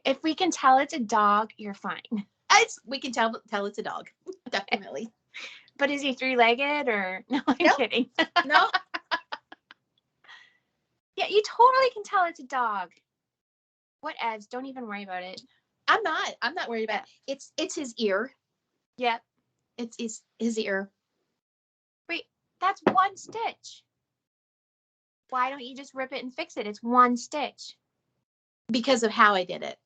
If we can tell it's a dog, you're fine. We can tell it's a dog. Definitely. But is he 3-legged or no? I'm kidding. No. Yeah, you totally can tell it's a dog. Whatevs. Don't even worry about it. I'm not worried about it. It's his ear. Yep. It's his ear. Wait, that's one stitch. Why don't you just rip it and fix it? It's one stitch. Because of how I did it.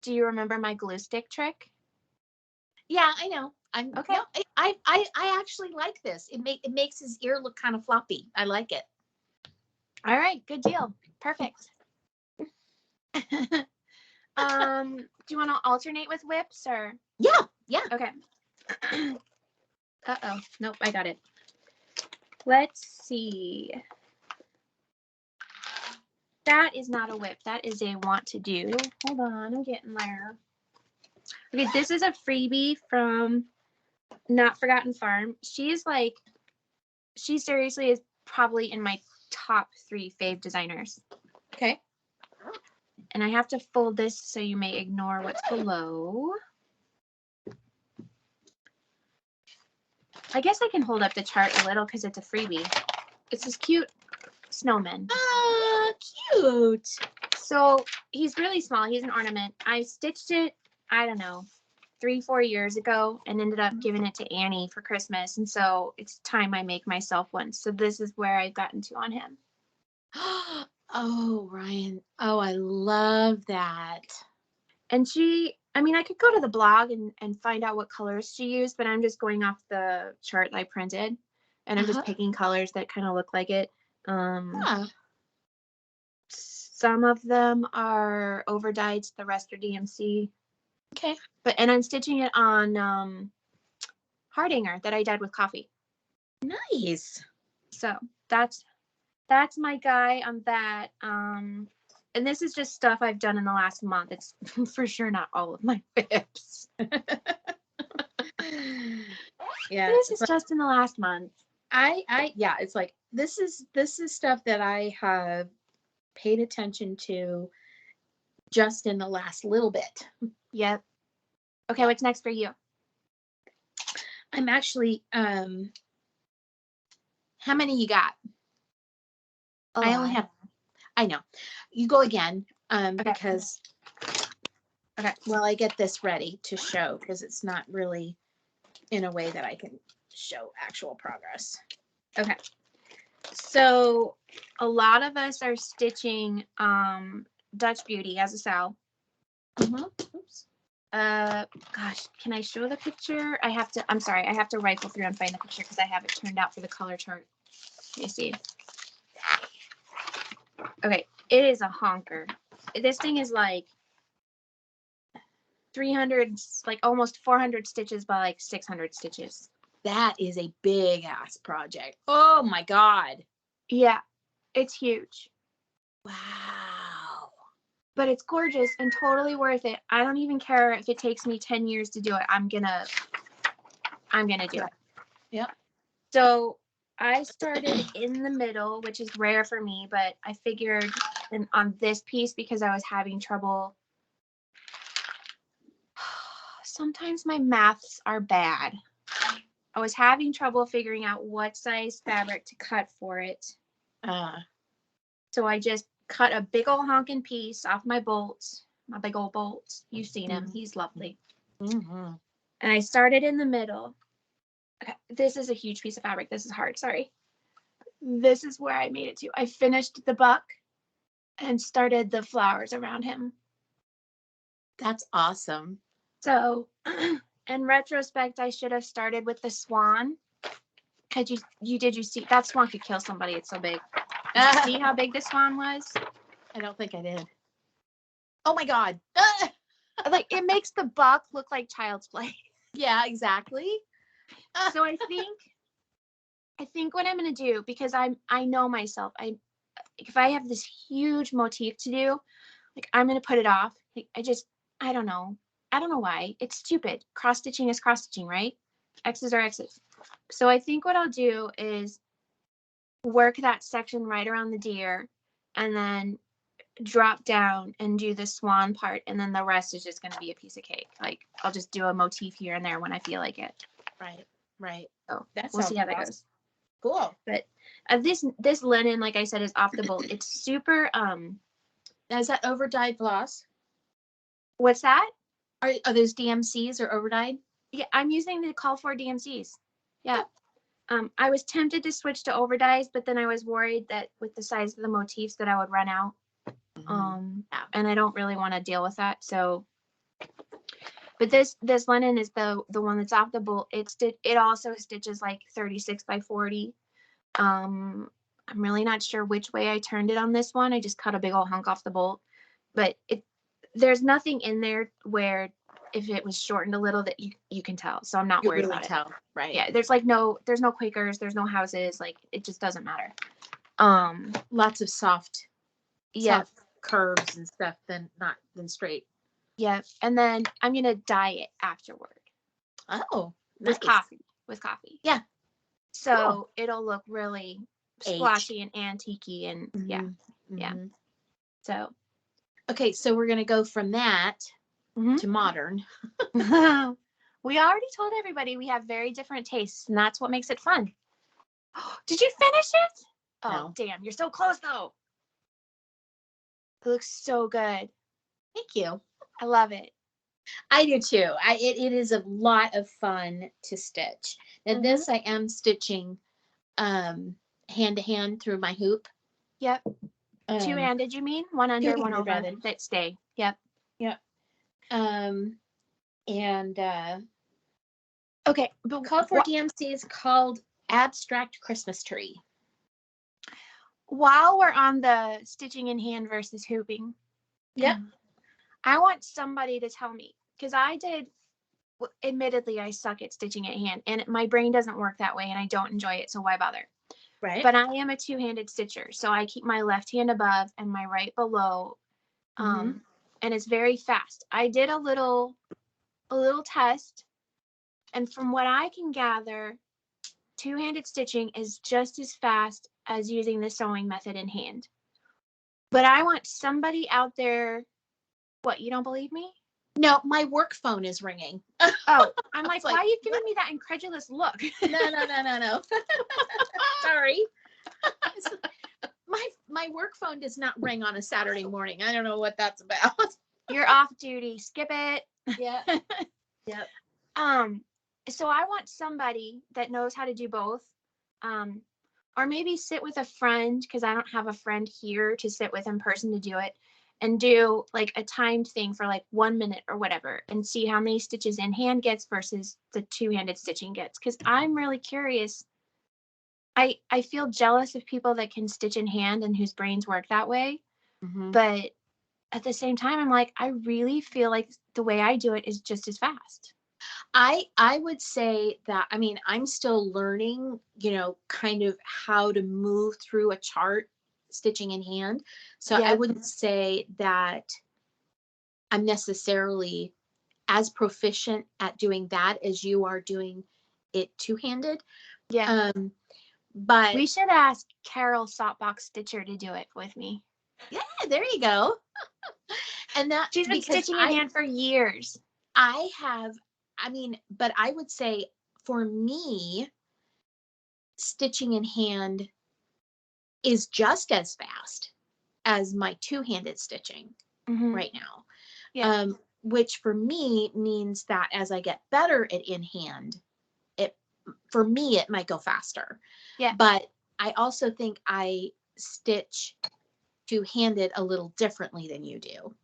Do you remember my glue stick trick? Yeah, I know. I'm okay. No, I actually like this. It makes his ear look kind of floppy. I like it. All right, good deal. Perfect. Do you want to alternate with whips or? Yeah. Okay. Uh-oh. Nope, I got it. Let's see. That is not a whip. That is a want to do. Hold on, I'm getting there. Okay, this is a freebie from Not Forgotten Farm. She seriously is probably in my top 3 fave designers. Okay. And I have to fold this so you may ignore what's below. I guess I can hold up the chart a little because it's a freebie. It's this cute snowman. Ah, cute. So he's really small. He's an ornament. I stitched it, I don't know, 3-4 years ago and ended up giving it to Annie for Christmas. And so it's time I make myself one. So this is where I've gotten to on him. Oh, Ryan. Oh, I love that. And I could go to the blog and find out what colors she used, but I'm just going off the chart I printed. And I'm just picking colors that kind of look like it. Some of them are over dyed, the rest are DMC. Okay. And I'm stitching it on Hardinger that I dyed with coffee. Nice. So that's my guy on that. And this is just stuff I've done in the last month. It's for sure not all of my whips. Yeah. This is just in the last month. It's like this is stuff that I have paid attention to just in the last little bit. Yep. Okay, what's next for you? I'm actually how many you got? I only have, I know. You go again, because well, I get this ready to show because it's not really in a way that I can show actual progress. Okay. So a lot of us are stitching Dutch Beauty as a Sal. Oops. Gosh, can I show the picture? I'm sorry, I have to rifle through and find the picture because I have it turned out for the color chart. Let me see. Okay, it is a honker. This thing is like 300, like almost 400 stitches by like 600 stitches. That is a big ass project. Oh my God. Yeah, it's huge. Wow. But it's gorgeous and totally worth it. I don't even care if it takes me 10 years to do it. I'm gonna do it. Yep. So I started in the middle, which is rare for me, but I figured on this piece because I was having trouble. Sometimes my maths are bad. I was having trouble figuring out what size fabric to cut for it. So I just cut a big old honking piece off my bolts, my big old bolts. You've seen him. He's lovely. And I started in the middle. Okay, this is a huge piece of fabric. This is hard. Sorry. This is where I made it to. I finished the buck and started the flowers around him. That's awesome. So in retrospect, I should have started with the swan. Cause you see that swan could kill somebody. It's so big. Did you see how big the swan was? I don't think I did. Oh my God. Like it makes the buck look like child's play. Yeah, exactly. So I think what I'm gonna do, because I know myself, if I have this huge motif to do, like I'm gonna put it off. Like I don't know why. It's stupid. Cross stitching is cross stitching, right? X's are X's. So I think what I'll do is work that section right around the deer and then drop down and do the swan part, and then the rest is just going to be a piece of cake. Like I'll just do a motif here and there when I feel like it. Right. So we'll see how that goes. Cool. But this linen, like I said, is off the bolt. It's super Now, is that over dyed floss? What's that? Are those DMCs or over dyed? Yeah, I'm using the call for DMCs. Yeah. I was tempted to switch to over dyes, but then I was worried that with the size of the motifs that I would run out. And I don't really want to deal with that. So, but this linen is the one that's off the bolt. It also stitches like 36 by 40. I'm really not sure which way I turned it on this one. I just cut a big old hunk off the bolt, but there's nothing in there where if it was shortened a little that you can tell. So I'm not worried about it. Right. Yeah. There's no Quakers. There's no houses. Like it just doesn't matter. Lots of soft curves and stuff than straight. Yeah. And then I'm going to dye it afterward. Oh, nice. With coffee. Yeah. So it'll look really splotchy and antique-y and yeah. So. Okay. So we're going to go from that to modern. We already told everybody we have very different tastes, and that's what makes it fun. Did you finish it? No. Oh, damn. You're so close, though. It looks so good. Thank you. I love it. I do too. It is a lot of fun to stitch. Now this I am stitching hand to hand through my hoop. Yep. Two-handed, you mean? One under, one over that stay. Yep. Yep. Okay, but call for DMC is called Abstract Christmas Tree. While we're on the stitching in hand versus hooping, I want somebody to tell me, because admittedly, I suck at stitching at hand, and my brain doesn't work that way, and I don't enjoy it, so why bother? Right. But I am a two-handed stitcher, so I keep my left hand above and my right below, and it's very fast. I did a little test, and from what I can gather, two-handed stitching is just as fast as using the sewing method in hand. But I want somebody out there. What, you don't believe me? No, my work phone is ringing. Oh, I'm like, why are you giving me that incredulous look? No. Sorry. My work phone does not ring on a Saturday morning. I don't know what that's about. You're off duty. Skip it. Yeah. Yep. So I want somebody that knows how to do both. Or maybe sit with a friend, because I don't have a friend here to sit with in person to do it, and do like a timed thing for like 1 minute or whatever, and see how many stitches in hand gets versus the two-handed stitching gets. Because I'm really curious. I feel jealous of people that can stitch in hand and whose brains work that way. But at the same time, I'm like, I really feel like the way I do it is just as fast. I would say that, I mean, I'm still learning, kind of how to move through a chart stitching in hand. So I wouldn't say that I'm necessarily as proficient at doing that as you are doing it two-handed. Yeah. But we should ask Carol Softbox Stitcher to do it with me. Yeah, there you go. And that she's been stitching in hand for years. But I would say for me, stitching in hand is just as fast as my two-handed stitching right now. Yeah. Which for me means that as I get better at in hand, for me, it might go faster. Yeah. But I also think I stitch two-handed a little differently than you do.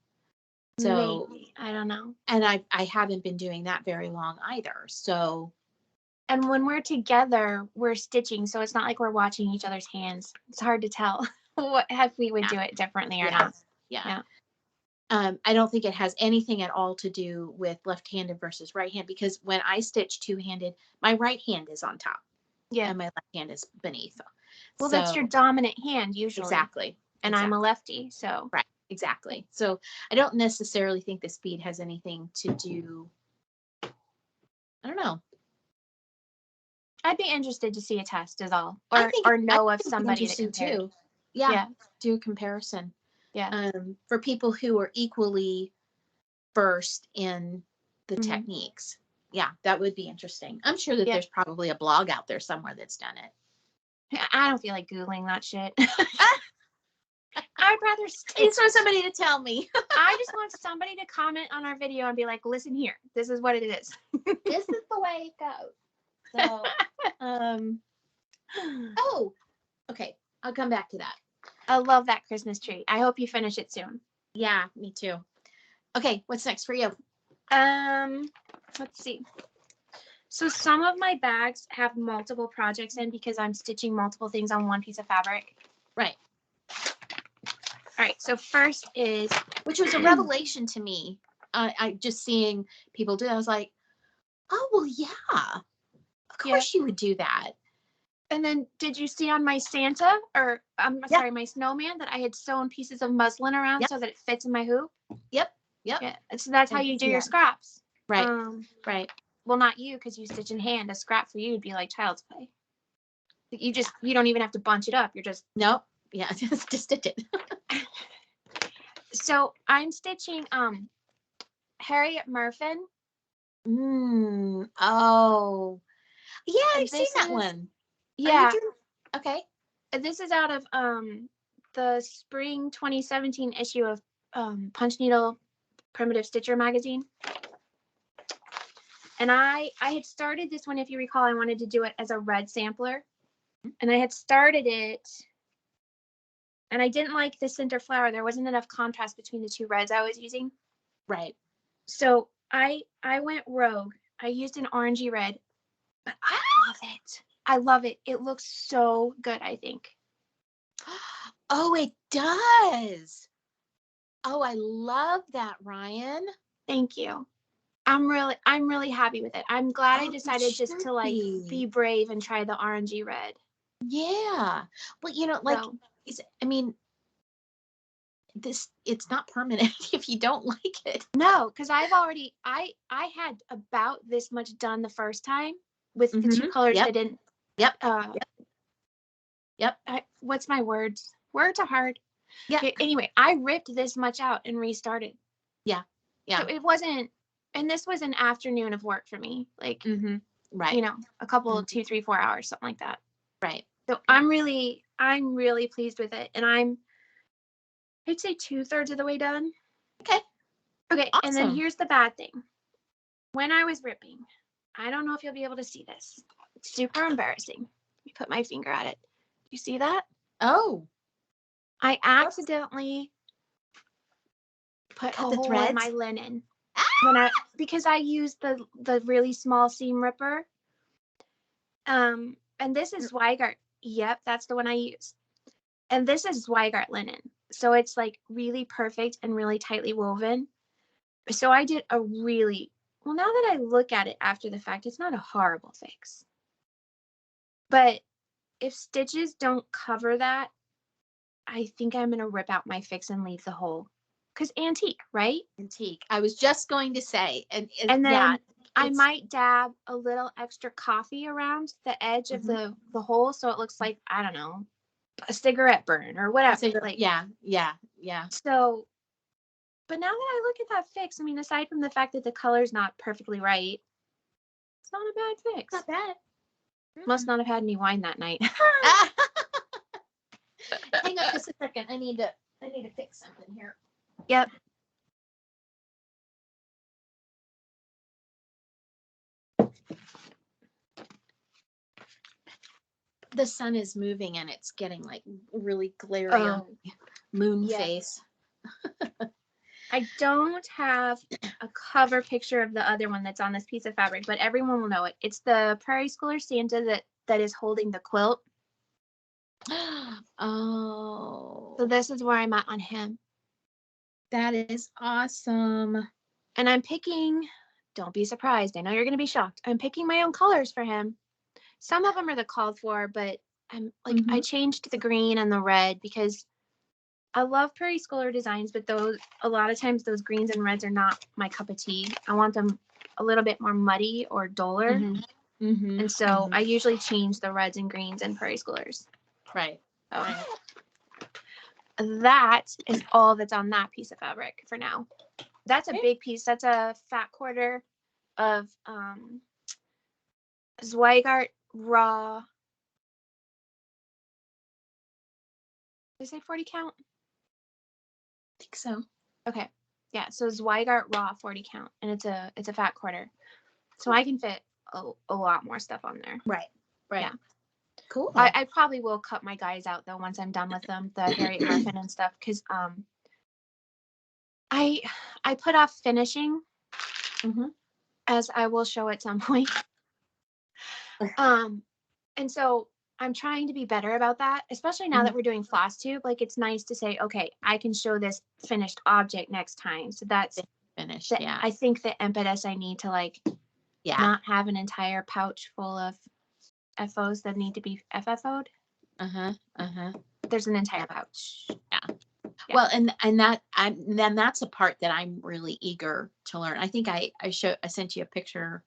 So maybe. I don't know. And I haven't been doing that very long either. So. And when we're together, we're stitching. So it's not like we're watching each other's hands. It's hard to tell if we would do it differently or not. Yeah. I don't think it has anything at all to do with left-handed versus right hand, because when I stitch two-handed, my right hand is on top. Yeah. And my left hand is beneath. Well, that's your dominant hand usually. Exactly. And I'm a lefty, so. Right. Exactly. So I don't necessarily think the speed has anything to do. I don't know. I'd be interested to see a test is all. Or know of somebody that compared. Too. Yeah. Do a comparison. Yeah. For people who are equally versed in the techniques. Yeah, that would be interesting. I'm sure that there's probably a blog out there somewhere that's done it. I don't feel like Googling that shit. I'd rather stitch. I just want somebody to tell me. I just want somebody to comment on our video and be like, listen here, this is what it is. This is the way it goes. So, oh, okay. I'll come back to that. I love that Christmas tree. I hope you finish it soon. Yeah, me too. Okay, what's next for you? Let's see. So some of my bags have multiple projects in because I'm stitching multiple things on one piece of fabric. Right. All right. So first is, which was a revelation to me. I just seeing people do it. I was like, oh, well, yeah, of course you would do that. And then did you see on my Santa or sorry, my snowman that I had sewn pieces of muslin around so that it fits in my hoop? Yep. Yeah. So that's how you do your scraps. Right. Right. Well, not you, because you stitch in hand. A scrap for you would be like child's play. You don't even have to bunch it up. You're just. Nope. Yeah. Just stitch it. So I'm stitching Harriet Murfin. Oh. Yeah, I've seen that one. Yeah. Okay. This is out of the spring 2017 issue of Punch Needle Primitive Stitcher magazine. And I had started this one, if you recall, I wanted to do it as a red sampler. And I had started it, and I didn't like the center flower. There wasn't enough contrast between the two reds I was using. Right. So I went rogue. I used an orangey red, but I love it. I love it. It looks so good, I think. Oh, it does. Oh, I love that, Ryan. Thank you. I'm really happy with it. I'm glad I decided just to like be brave and try the orangey red. Yeah. Well, I mean, it's not permanent if you don't like it. No, because I had about this much done the first time with the two colors that didn't. Yep. What's my words? Words are hard. Yeah. Okay, anyway, I ripped this much out and restarted. Yeah. Yeah. So it wasn't, and this was an afternoon of work for me. Like, right. A couple, 2, 3, 4 hours, something like that. Right. So I'm really pleased with it. And I'd say 2/3 of the way done. Okay. Okay. Awesome. And then here's the bad thing. When I was ripping, I don't know if you'll be able to see this. It's super embarrassing. Let me put my finger at it. You see that? Oh. I accidentally put a hole in my linen. Because I used the really small seam ripper. And this is Zweigart. Yep, that's the one I use. And this is Zweigart linen. So it's like really perfect and really tightly woven. So I did now that I look at it after the fact, it's not a horrible fix. But if stitches don't cover that, I think I'm going to rip out my fix and leave the hole. Because antique, right? Antique. I was just going to say. And then I might dab a little extra coffee around the edge of the hole so it looks like, I don't know, a cigarette burn or whatever. Yeah. So, but now that I look at that fix, I mean, aside from the fact that the color's not perfectly right, it's not a bad fix. Not bad. Must not have had any wine that night. Hang on just a second. I need to fix something here. Yep. The sun is moving and it's getting like really glary moon face. I don't have a cover picture of the other one that's on this piece of fabric, but everyone will know it. It's the Prairie Schooler Santa that is holding the quilt. Oh. So this is where I'm at on him. That is awesome. And I'm picking, don't be surprised. I know you're going to be shocked. I'm picking my own colors for him. Some of them are the called for, but I'm like, I changed the green and the red because I love Prairie Schooler designs, but a lot of times those greens and reds are not my cup of tea. I want them a little bit more muddy or duller. And so I usually change the reds and greens in Prairie Schoolers. Right. Right. That is all that's on that piece of fabric for now. That's a big piece. That's a fat quarter of Zweigart raw. Did I say 40 count? think so. Okay. Yeah. So Zweigart raw 40 count, and it's a fat quarter. So I can fit a lot more stuff on there. Right. Yeah. Cool. I probably will cut my guys out though once I'm done with them, the Harriet Harfin and stuff, because I put off finishing, as I will show at some point. And so I'm trying to be better about that, especially now that we're doing flosstube. Like, it's nice to say, okay, I can show this finished object next time. So that's finished. Yeah. I think the impetus I need to like, not have an entire pouch full of FOs that need to be FFO'd. There's an entire pouch. Yeah. Well, and that's a part that I'm really eager to learn. I think I sent you a picture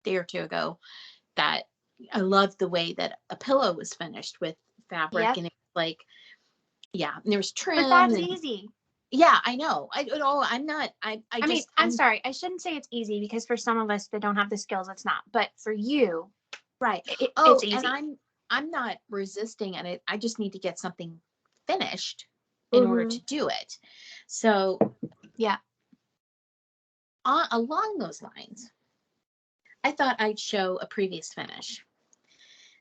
a day or two ago that I loved the way that a pillow was finished with fabric, and it was like, and there was trim. But that's easy. Yeah, I know. I'm sorry. I shouldn't say it's easy, because for some of us that don't have the skills, it's not. But for you, right? It's easy. And I'm not resisting it. I just need to get something finished in order to do it. So along those lines, I thought I'd show a previous finish.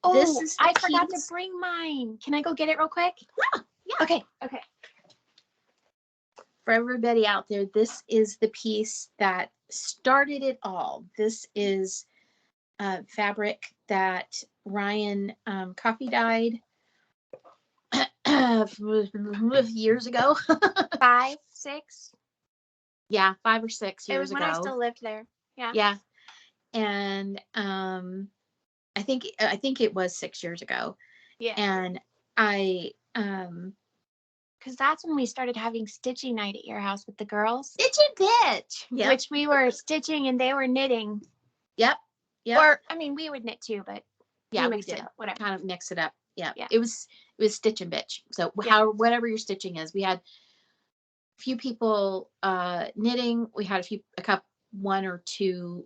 Oh, I forgot to bring mine. Can I go get it real quick? Yeah. Okay. For everybody out there, this is the piece that started it all. This is fabric that Ryan coffee dyed years ago. 5, 6? Yeah, 5 or 6 years ago. It was when I still lived there. Yeah. Yeah. And I think it was 6 years ago. Yeah. And because that's when we started having stitching night at your house with the girls. Stitching bitch. Yep. Which we were stitching and they were knitting. Yep. Or, I mean, we would knit too, but we mixed did. It up. Whatever. Kind of mix it up. Yeah. It was stitching bitch. So whatever your stitching is, we had a few people knitting. We had a couple, 1 or 2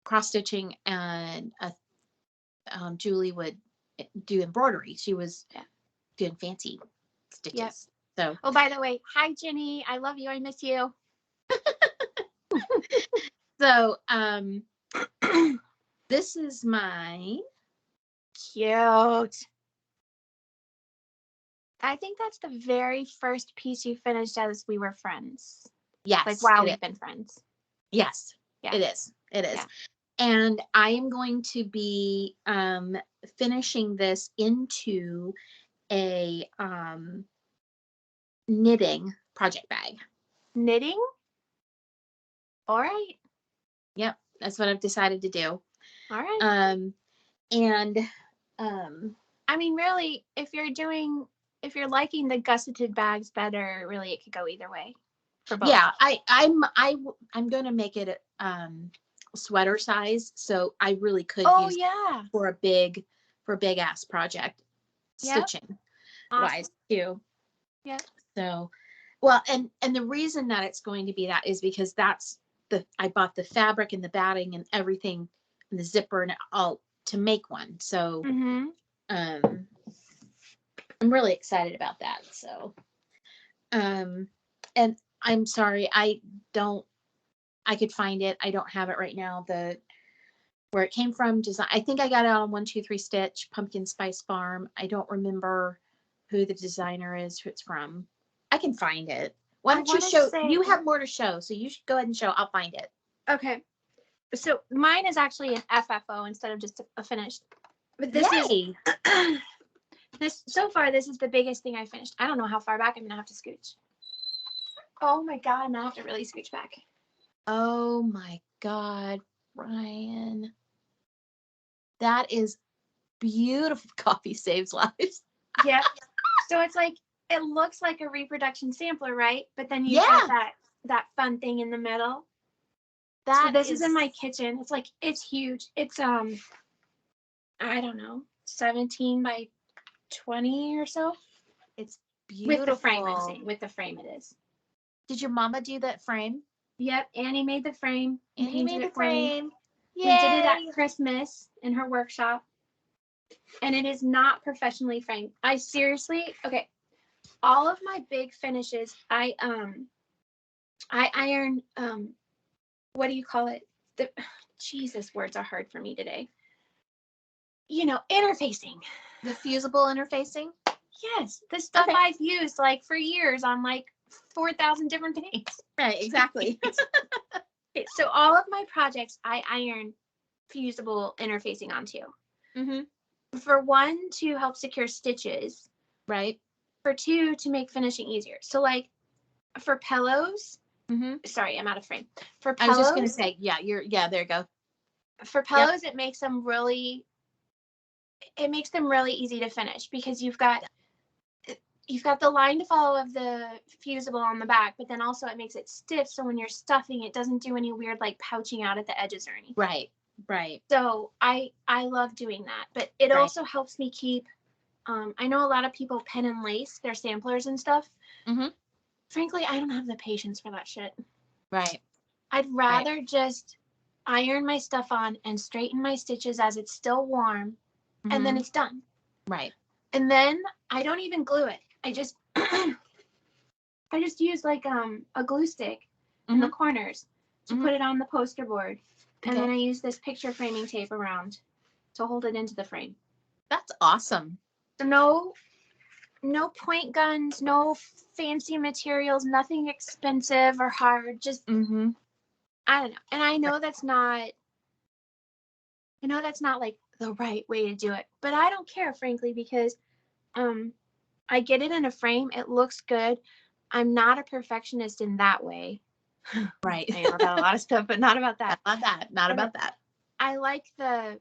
cross stitching, and Julie would do embroidery. She was doing fancy stitches. Yep. So. Oh, by the way, hi Jenny. I love you. I miss you. So this is mine. Cute. I think that's the very first piece you finished as we were friends. Yes. Like, while we've been friends. Yes. Yeah. It is. Yeah. And I am going to be finishing this into a knitting project bag. Knitting? All right. Yep. That's what I've decided to do. All right. And I mean, really, if you're liking the gusseted bags better, really it could go either way for both. Yeah, I'm going to make it sweater size, so I really could use it for a big ass project stitching wise too. Yeah. So, well, and the reason that it's going to be that is because I bought the fabric and the batting and everything and the zipper and all to make one. So I'm really excited about that. So and I'm sorry, I could find it. I don't have it right now. Where it came from, design. I think I got it on 1-2-3 Stitch, Pumpkin Spice Farm. I don't remember who the designer is, who it's from. I can find it. Why don't you show? You have more to show, so you should go ahead and show. I'll find it. Okay. So mine is actually an FFO instead of just a finished. But this is so far. This is the biggest thing I finished. I don't know how far back I'm gonna have to scooch. Oh my god! I'm gonna have to really scooch back. Oh my god, Ryan, that is beautiful. Coffee saves lives. Yeah. So it's like, it looks like a reproduction sampler, right? But then you have that fun thing in the middle. So this is in my kitchen. It's like, it's huge. It's I don't know, 17 by 20 or so. It's beautiful. With the frame, I'm saying. With the frame, it is. Did your mama do that frame? Yep, Annie made the frame. Annie made the frame. We did it at Christmas in her workshop. And it is not professionally framed. I seriously, okay. all of my big finishes, I iron, what do you call it? Jesus, words are hard for me today. Interfacing. The fusible interfacing? Yes. The stuff I've used like for years on like 4,000 different things. Right, exactly. Okay, so all of my projects, I iron fusible interfacing onto. Mm-hmm. For 1, to help secure stitches. Right. For 2, to make finishing easier. So like for pillows, sorry, I'm out of frame. For pillows, I was just going to say, there you go. For pillows, it makes them really easy to finish because you've got the line to follow of the fusible on the back, but then also it makes it stiff. So when you're stuffing, it doesn't do any weird like pouching out at the edges or anything. Right. So I love doing that, but it also helps me keep, I know a lot of people pin and lace their samplers and stuff. Mm-hmm. Frankly, I don't have the patience for that shit. Right. I'd rather just iron my stuff on and straighten my stitches as it's still warm, and then it's done. Right. And then I don't even glue it. I just use like a glue stick in the corners to put it on the poster board. And then I use this picture framing tape around to hold it into the frame. That's awesome. So no point guns, no fancy materials, nothing expensive or hard. Just I don't know. And I know that's not like the right way to do it, but I don't care, frankly, because I get it in a frame. It looks good. I'm not a perfectionist in that way. Right. I know about a lot of stuff, but not about that. Not about that. I like the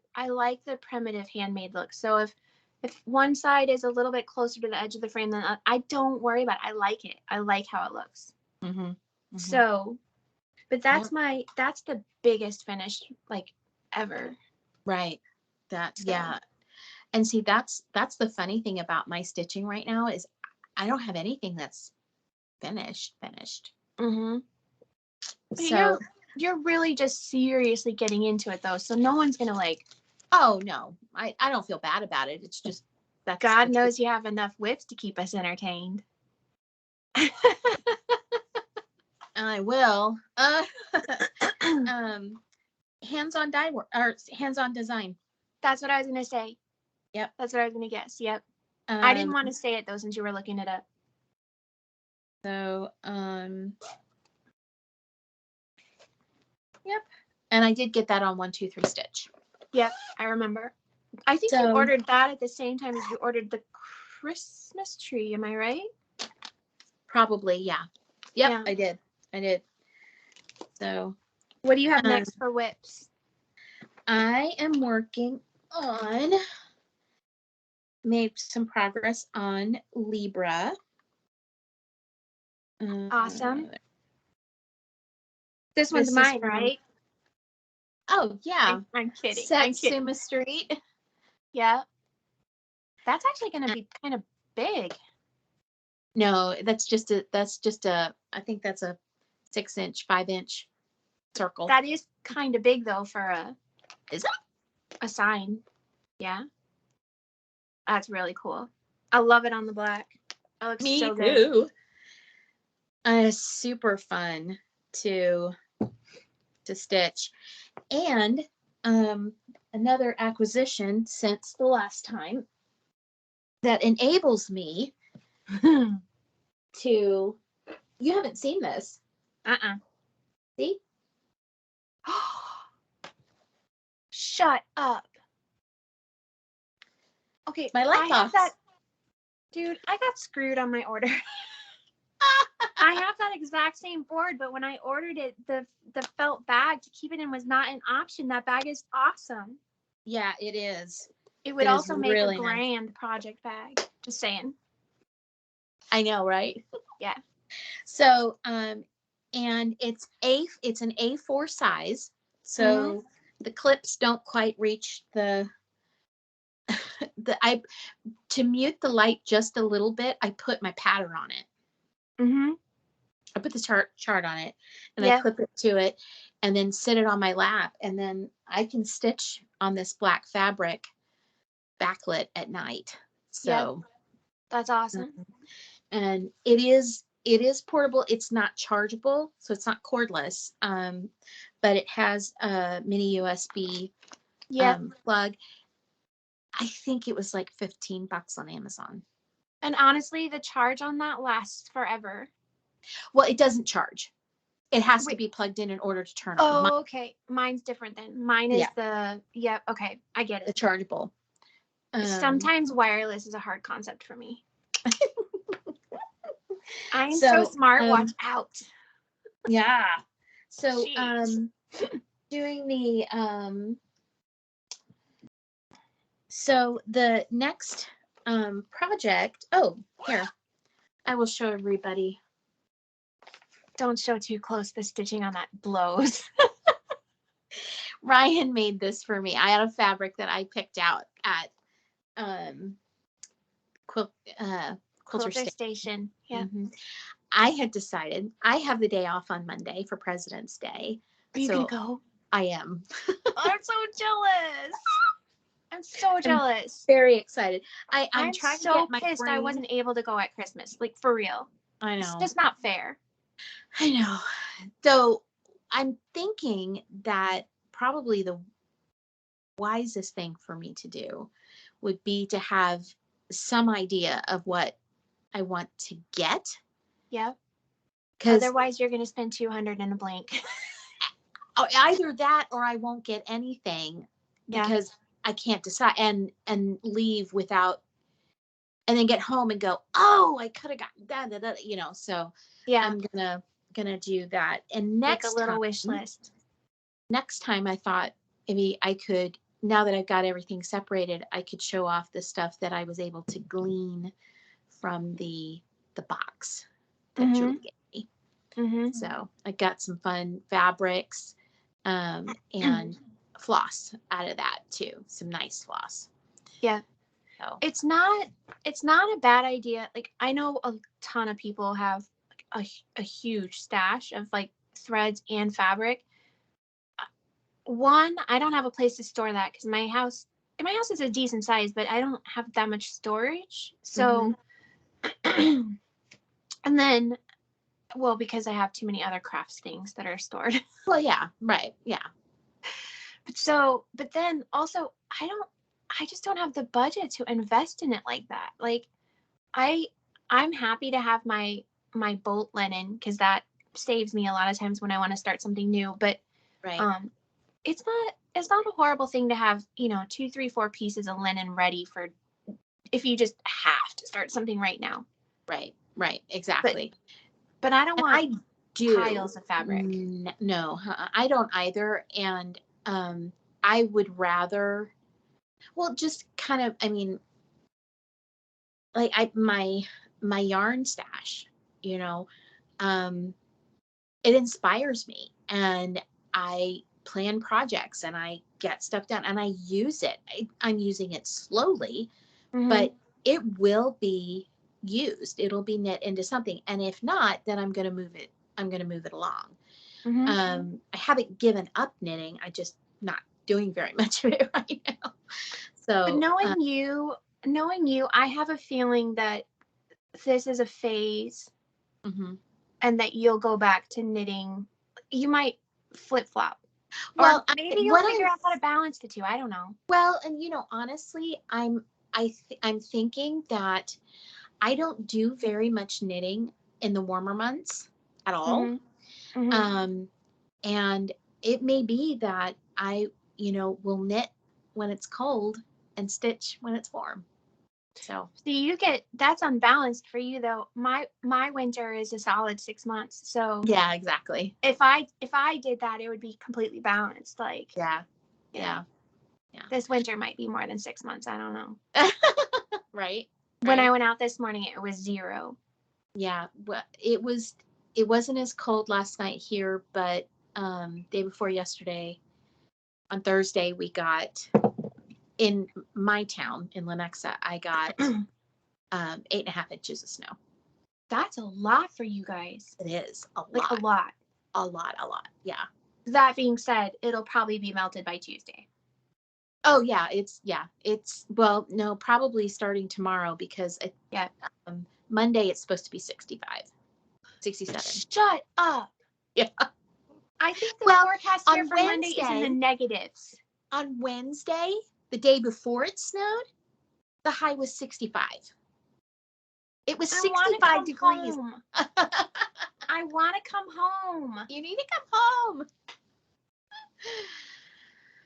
primitive handmade look. So if one side is a little bit closer to the edge of the frame, then I don't worry about it. I like it. I like how it looks. So, but that's the biggest finish like ever. Right. And see, that's the funny thing about my stitching right now is I don't have anything that's finished. So you're really just seriously getting into it though. So no one's gonna like. Oh no, I don't feel bad about it. It's just that God knows you have enough whips to keep us entertained. I will. Hands-on dye work or hands-on design. That's what I was gonna say. Yep. That's what I was gonna guess. Yep. I didn't want to say it though since you were looking it up. So yep. And I did get that on 1, 2, 3 stitch. Yep, I remember. I think you ordered that at the same time as you ordered the Christmas tree. Am I right? Probably, yeah. Yep, yeah. I did. So, what do you have next for whips? I am working on made some progress on Libra. Awesome. This one's mine, right? Oh yeah. I'm kidding. Satsuma Street. Yeah. That's actually going to be kind of big. No, that's just a I think that's a 6-inch, 5-inch circle. That is kind of big though for is it? A sign. Yeah. That's really cool. I love it on the black. It looks Me so too. It's super fun to stitch. And another acquisition since the last time that enables me to, you haven't seen this. See? Shut up. Okay, my laptop. Dude, I got screwed on my order. I have that exact same board, but when I ordered it, the felt bag to keep it in was not an option. That bag is awesome. Yeah, it is. It would also make really a grand project bag. Just saying. I know, right? Yeah. So, and it's an A4 size. So the clips don't quite reach to mute the light just a little bit, I put my pattern on it. I put the chart on it and I clip it to it and then sit it on my lap, and then I can stitch on this black fabric backlit at night. So that's awesome. And it is portable. It's not chargeable, so it's not cordless. But it has a mini USB plug. I think it was like $15 on Amazon. And honestly, the charge on that lasts forever. Well, it doesn't charge. It has to be plugged in order to turn on. Oh, okay. Mine's different then. Mine is okay. I get it. The chargeable. Sometimes wireless is a hard concept for me. I'm so smart. Watch out. Yeah. So, doing the, so the next, project, here, I will show everybody. Don't show too close. The stitching on that blows. Ryan made this for me. I had a fabric that I picked out at, Quilter Station. Yeah. Mm-hmm. I had decided I have the day off on Monday for President's Day. Are you gonna go? I am. I'm so jealous. I'm so jealous. I'm very excited. I'm trying so to get my pissed brain. I wasn't able to go at Christmas. Like, for real. I know. It's just not fair. I know. So I'm thinking that probably the wisest thing for me to do would be to have some idea of what I want to get. Yeah. Otherwise, you're going to spend $200 in a blank. Either that or I won't get anything because I can't decide and leave without, and then get home and go, oh, I could have gotten that, so I'm gonna do that. And next a little wish list. Next time I thought maybe I could, now that I've got everything separated, I could show off the stuff that I was able to glean from the box that Julie gave me. Mm-hmm. So I got some fun fabrics and floss out of that too. Some nice floss. Yeah. So. It's not a bad idea. Like, I know a ton of people have a huge stash of like threads and fabric. One, I don't have a place to store that because my house is a decent size, but I don't have that much storage. So, and then, well, because I have too many other crafts things that are stored. Well, yeah, right, yeah. But then also, I just don't have the budget to invest in it like that. Like, I'm happy to have my bolt linen because that saves me a lot of times when I want to start something new. But it's not a horrible thing to have, 2, 3, 4 pieces of linen ready for if you just have to start something right now. Right, exactly. But I don't want piles of fabric. No, I don't either. And I would rather, well, just kind of, I mean, like my yarn stash, it inspires me, and I plan projects and I get stuff done and I use it. I'm using it slowly, but it will be used. It'll be knit into something. And if not, then I'm going to move it. I'm going to move it along. I haven't given up knitting. I just not doing very much of it right now. So but knowing you, I have a feeling that this is a phase and that you'll go back to knitting. You might flip-flop. Well, maybe you'll figure out how to balance the two. I don't know. Well, and honestly, I'm thinking that I don't do very much knitting in the warmer months at all. And it may be that I, will knit when it's cold and stitch when it's warm. So that's unbalanced for you though. My winter is a solid 6 months. So yeah, exactly. If I did that, it would be completely balanced. Like yeah. This winter might be more than 6 months. I don't know. Right. When I went out this morning, it was 0. Yeah. Well, it wasn't as cold last night here, but day before yesterday, on Thursday, we got, in my town in Lenexa, I got 8.5 inches of snow. That's a lot for you guys. It is a lot. A lot. Yeah. That being said, it'll probably be melted by Tuesday. Oh yeah, it's well, no, probably starting tomorrow because Monday, it's supposed to be 65, 67. Shut up. Yeah. I think the forecast here for Monday is in the negatives. On Wednesday, the day before it snowed, the high was 65. It was 65 degrees. I want to come home. You need to come home.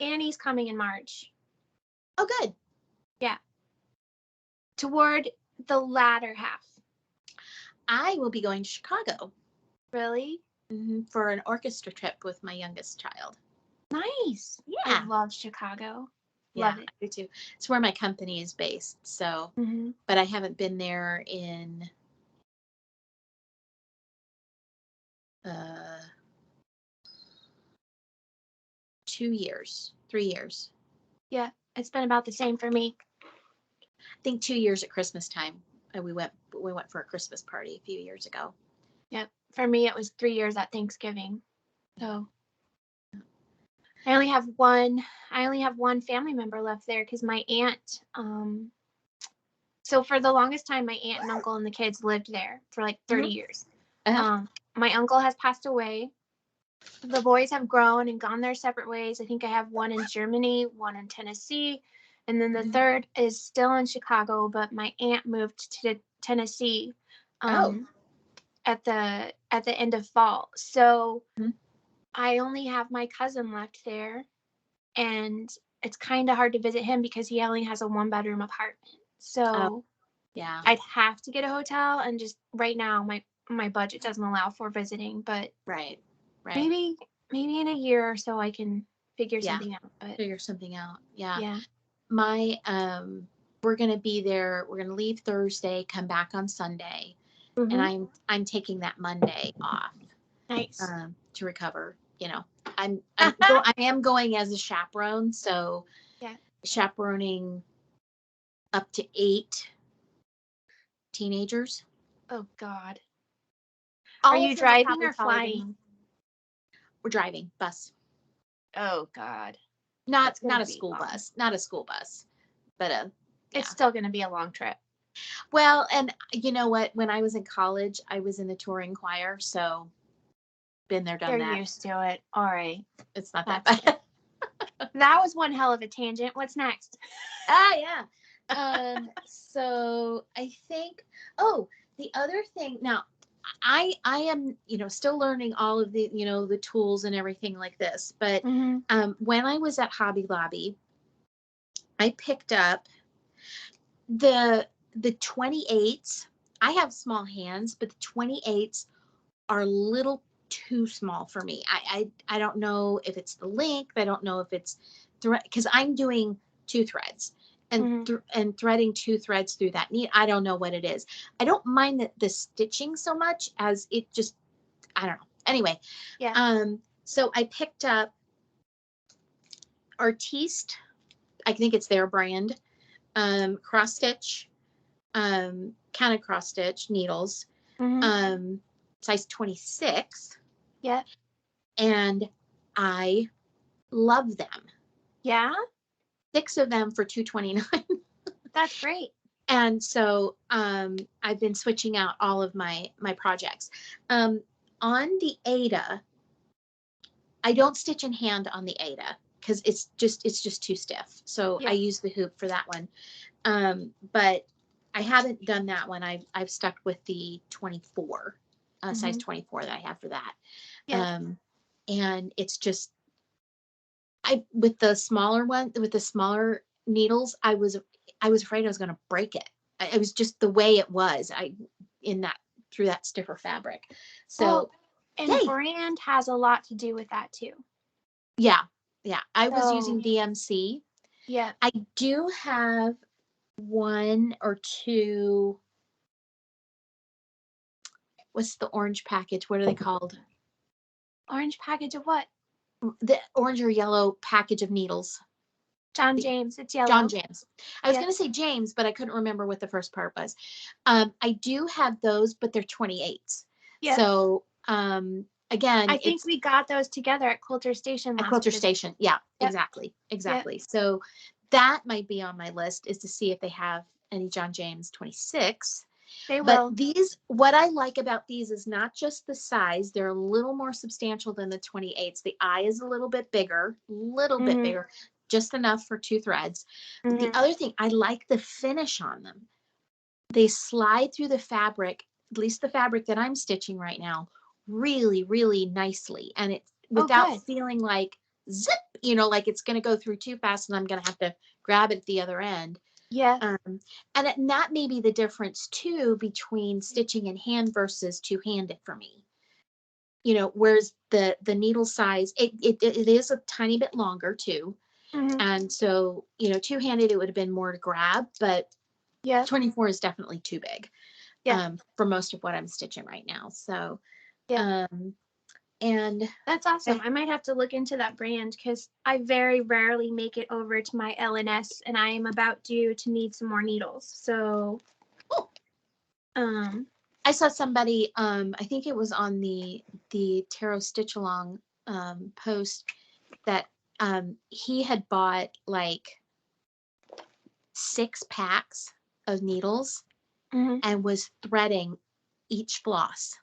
Annie's coming in March. Oh, good. Yeah. Toward the latter half. I will be going to Chicago. Really? Mm-hmm, for an orchestra trip with my youngest child. Nice. Yeah. I love Chicago. Yeah, love it. I do too. It's where my company is based. So, but I haven't been there in 2 years, 3 years. Yeah, it's been about the same for me. I think 2 years at Christmas time. We went for a Christmas party a few years ago. Yep. For me, it was 3 years at Thanksgiving. So I only have one family member left there because my aunt, so for the longest time, my aunt and uncle and the kids lived there for like 30 years. My uncle has passed away. The boys have grown and gone their separate ways. I think I have one in Germany, one in Tennessee, and then the third is still in Chicago, but my aunt moved to Tennessee at the end of fall. So I only have my cousin left there, and it's kind of hard to visit him because he only has a 1-bedroom apartment. So yeah, I'd have to get a hotel, and just right now my budget doesn't allow for visiting, but right. Maybe in a year or so I can figure something out. But figure something out. Yeah. Yeah. My we're gonna be there. We're gonna leave Thursday, come back on Sunday, and I'm taking that Monday off. Nice. To recover. You know, I am going as a chaperone, so chaperoning up to 8 teenagers. Oh God. Are you driving or flying? We're driving bus. Oh God. Not a school bus. Not a school bus, but it's still going to be a long trip. Well, and you know what? When I was in college, I was in the touring choir, so been there, done that. You're used to it. All right. It's not that bad. That was one hell of a tangent. What's next? Yeah. So I think, the other thing now, I am, still learning all of the, the tools and everything like this. But when I was at Hobby Lobby, I picked up the 28s. I have small hands, but the 28s are a little too small for me. I don't know if it's the length. I don't know if it's because I'm doing 2 threads and and threading 2 threads through that needle. I don't know what it is. I don't mind the stitching so much as it just, I don't know. Anyway, so I picked up Artiste. I think it's their brand. Cross stitch, kind of cross stitch needles, size 26. Yeah. And I love them. Yeah. 6 of them for $2.29. That's great. And so I've been switching out all of my projects. On the Ada, I don't stitch in hand on the Ada because it's just too stiff. So I use the hoop for that one. But I haven't done that one. I've stuck with the 24, size 24 that I have for that. Yeah. And it's just, with the smaller needles, I was afraid I was going to break it. It was just the way it was. Through that stiffer fabric. So, brand has a lot to do with that too. Yeah. Yeah. I was using DMC. Yeah. I do have 1 or 2. What's the orange package? What are they called? Orange package of what? The orange or yellow package of needles. John James. It's yellow. John James. I was going to say James, but I couldn't remember what the first part was. I do have those, but they're 28s. Yeah. So, again, I think we got those together at Quilter Station. Yeah, exactly. Yep. So that might be on my list, is to see if they have any John James 26. They will. But what I like about these is not just the size. They're a little more substantial than the 28s. The eye is a little bit bigger, just enough for 2 threads. But the other thing, I like the finish on them. They slide through the fabric, at least the fabric that I'm stitching right now, really, really nicely. And it's without feeling like zip, like it's going to go through too fast and I'm going to have to grab it at the other end. Yeah. And that may be the difference too between stitching in hand versus two-handed for me. Whereas the needle size, it is a tiny bit longer too. And so, two-handed, it would have been more to grab, but 24 is definitely too big for most of what I'm stitching right now. So, and that's awesome. I might have to look into that brand because I very rarely make it over to my LNS, and I am about due to need some more needles. So, I saw somebody, I think it was on the Tarot Stitch Along post that he had bought like 6 packs of needles and was threading each floss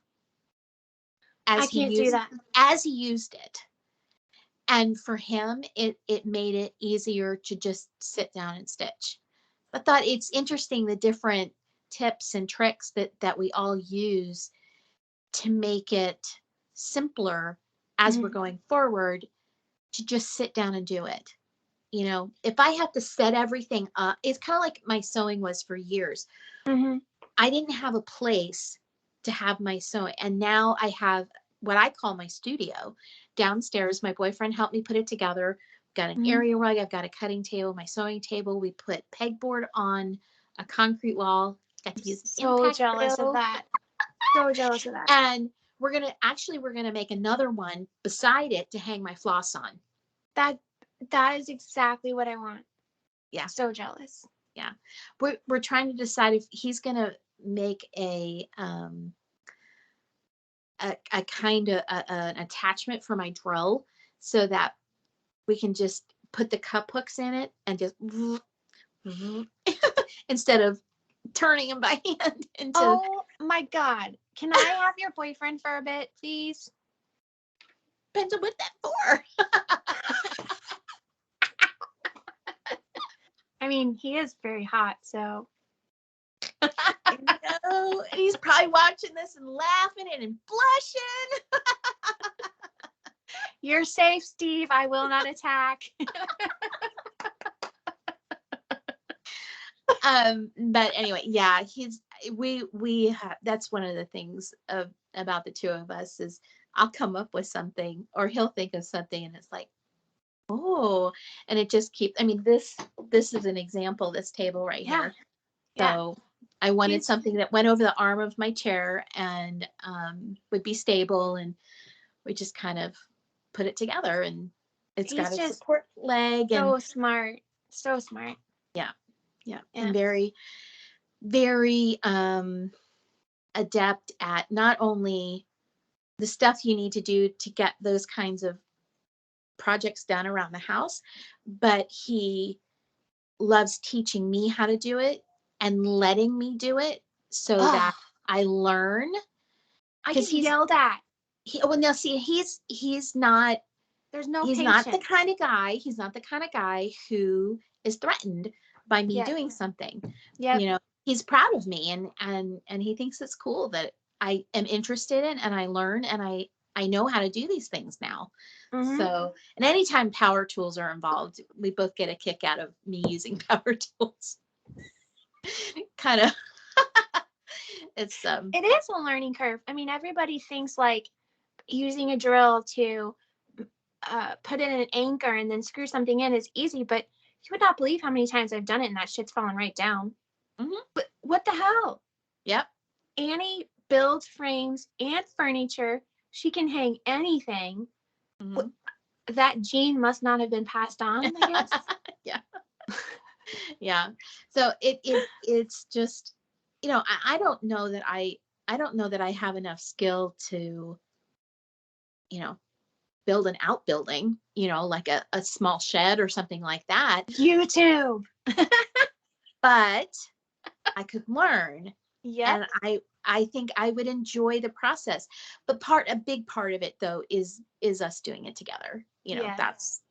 as he used it. And for him, it made it easier to just sit down and stitch. I thought it's interesting, the different tips and tricks that we all use to make it simpler as we're going forward, to just sit down and do it. If I have to set everything up, it's kind of like my sewing was for years. I didn't have a place to have my sewing. And now I have what I call my studio downstairs. My boyfriend helped me put it together. I've got an area rug. I've got a cutting table, my sewing table. We put pegboard on a concrete wall. Got to use so jealous of that. So jealous of that. And we're going to make another one beside it to hang my floss on. That is exactly what I want. Yeah. So jealous. Yeah. We're trying to decide if he's going to make a kind of an attachment for my drill so that we can just put the cup hooks in it and just instead of turning them by hand into. Oh my God. Can I have your boyfriend for a bit, please? Depends on what that's for. I mean, he is very hot, so. I know. And he's probably watching this and laughing and blushing. You're safe, Steve. I will not attack. But anyway, yeah, that's one of the things about the two of us is I'll come up with something or he'll think of something and it's like, oh, and it just keeps, this is an example, this table right here. So I wanted something that went over the arm of my chair and would be stable, and we just kind of put it together, and it's got a support leg. So smart. So smart. Yeah. And very, very adept at not only the stuff you need to do to get those kinds of projects done around the house, but he loves teaching me how to do it and letting me do it so that I learn. Because he's yelled at. He's not. There's no. He's patience. not the kind of guy. He's not the kind of guy who is threatened by me doing something. Yeah. He's proud of me, and he thinks it's cool that I am interested in and I learn and I know how to do these things now. So, and anytime power tools are involved, we both get a kick out of me using power tools. Kind of. It is a learning curve. Everybody thinks like using a drill to put in an anchor and then screw something in is easy, but you would not believe how many times I've done it and that shit's fallen right down. But what the hell? Yep. Annie builds frames and furniture. She can hang anything. That gene must not have been passed on, I guess. Yeah. Yeah. So it's just, I don't know that I have enough skill to, build an outbuilding, like a small shed or something like that. YouTube. But I could learn. Yeah. And I think I would enjoy the process. But a big part of it though is us doing it together.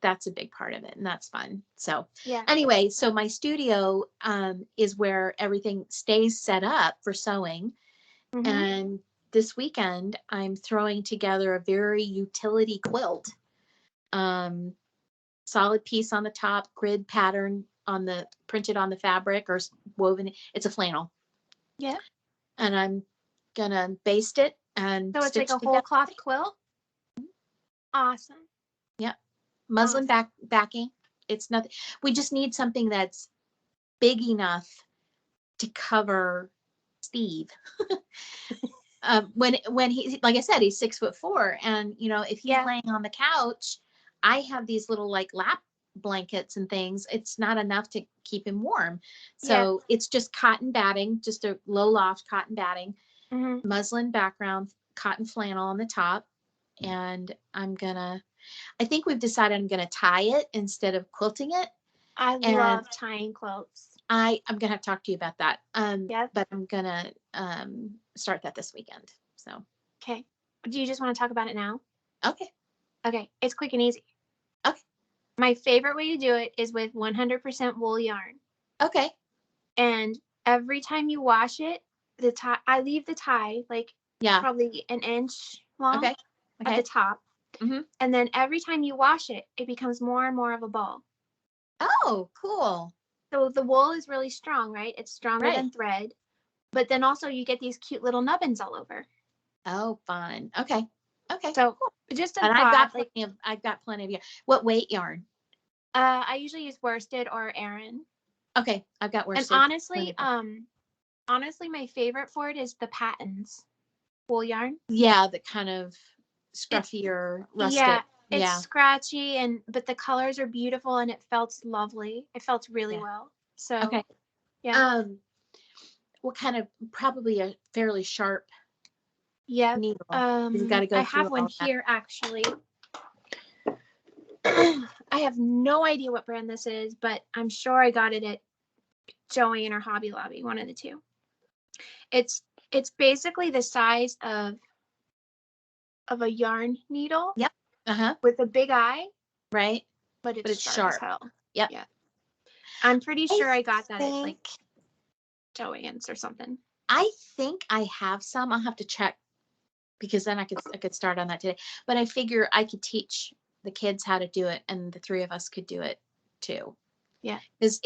That's a big part of it, and that's fun. So anyway, so my studio is where everything stays set up for sewing. And this weekend I'm throwing together a very utility quilt. Solid piece on the top, grid pattern printed on the fabric or woven. It's a flannel. Yeah. And I'm gonna baste it and so it's like a whole cloth quilt. Awesome. Yep. Muslin backing. It's nothing. We just need something that's big enough to cover Steve. When he, like I said, he's 6'4", and if he's laying on the couch, I have these little like lap blankets and things. It's not enough to keep him warm. So it's just cotton batting, just a low loft cotton batting, muslin background, cotton flannel on the top. And I think we've decided I'm going to tie it instead of quilting it. I love tying quilts. I'm going to have to talk to you about that. But I'm going to start that this weekend. So. Okay. Do you just want to talk about it now? Okay. Okay. It's quick and easy. Okay. My favorite way to do it is with 100% wool yarn. Okay. And every time you wash it, I leave the tie like probably an inch long at the top. And then every time you wash it, it becomes more and more of a ball. Oh, cool. So the wool is really strong, right? It's stronger than thread. But then also you get these cute little nubbins all over. Oh, fun. Okay. So just a thought. I've got plenty of yarn. What weight yarn? I usually use worsted or Aran. Okay, I've got worsted. And honestly, my favorite for it is the Patons wool yarn. Yeah, the kind of scruffier, rustic. Yeah, it's scratchy, but the colors are beautiful, and it felt lovely. It felt really well. So okay, what kind of? Probably a fairly sharp. Yeah. Needle. You've got to go. I have one here actually. I have no idea what brand this is, but I'm sure I got it at Joanne or Hobby Lobby, one of the two. It's basically the size of a yarn needle. Yep. With a big eye. Right. But it's sharp as hell. Yep. Yeah. I'm pretty sure I got that at like Joann's or something. I think I have some. I'll have to check because then I could start on that today. But I figure I could teach the kids how to do it, and the three of us could do it too. Yeah. Because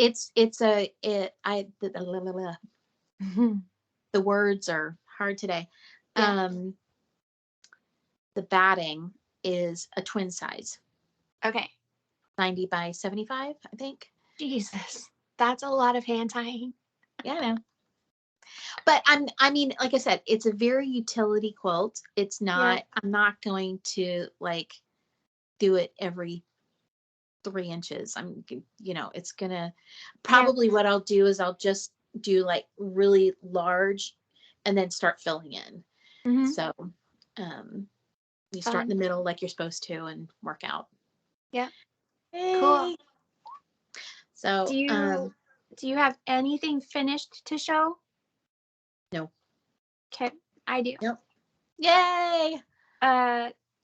the words are hard today. Yeah. The batting is a twin size. Okay. 90 by 75, I think. Jesus. That's a lot of hand tying. Yeah, I know. But I mean, like I said, it's a very utility quilt. It's not, I'm not going to like do it every 3 inches. It's gonna probably what I'll do is I'll just do like really large and then start filling in. So you start in the middle like you're supposed to and work out. Yeah. Hey. Cool. So do you have anything finished to show? No. Okay, I do. Yep. Yay!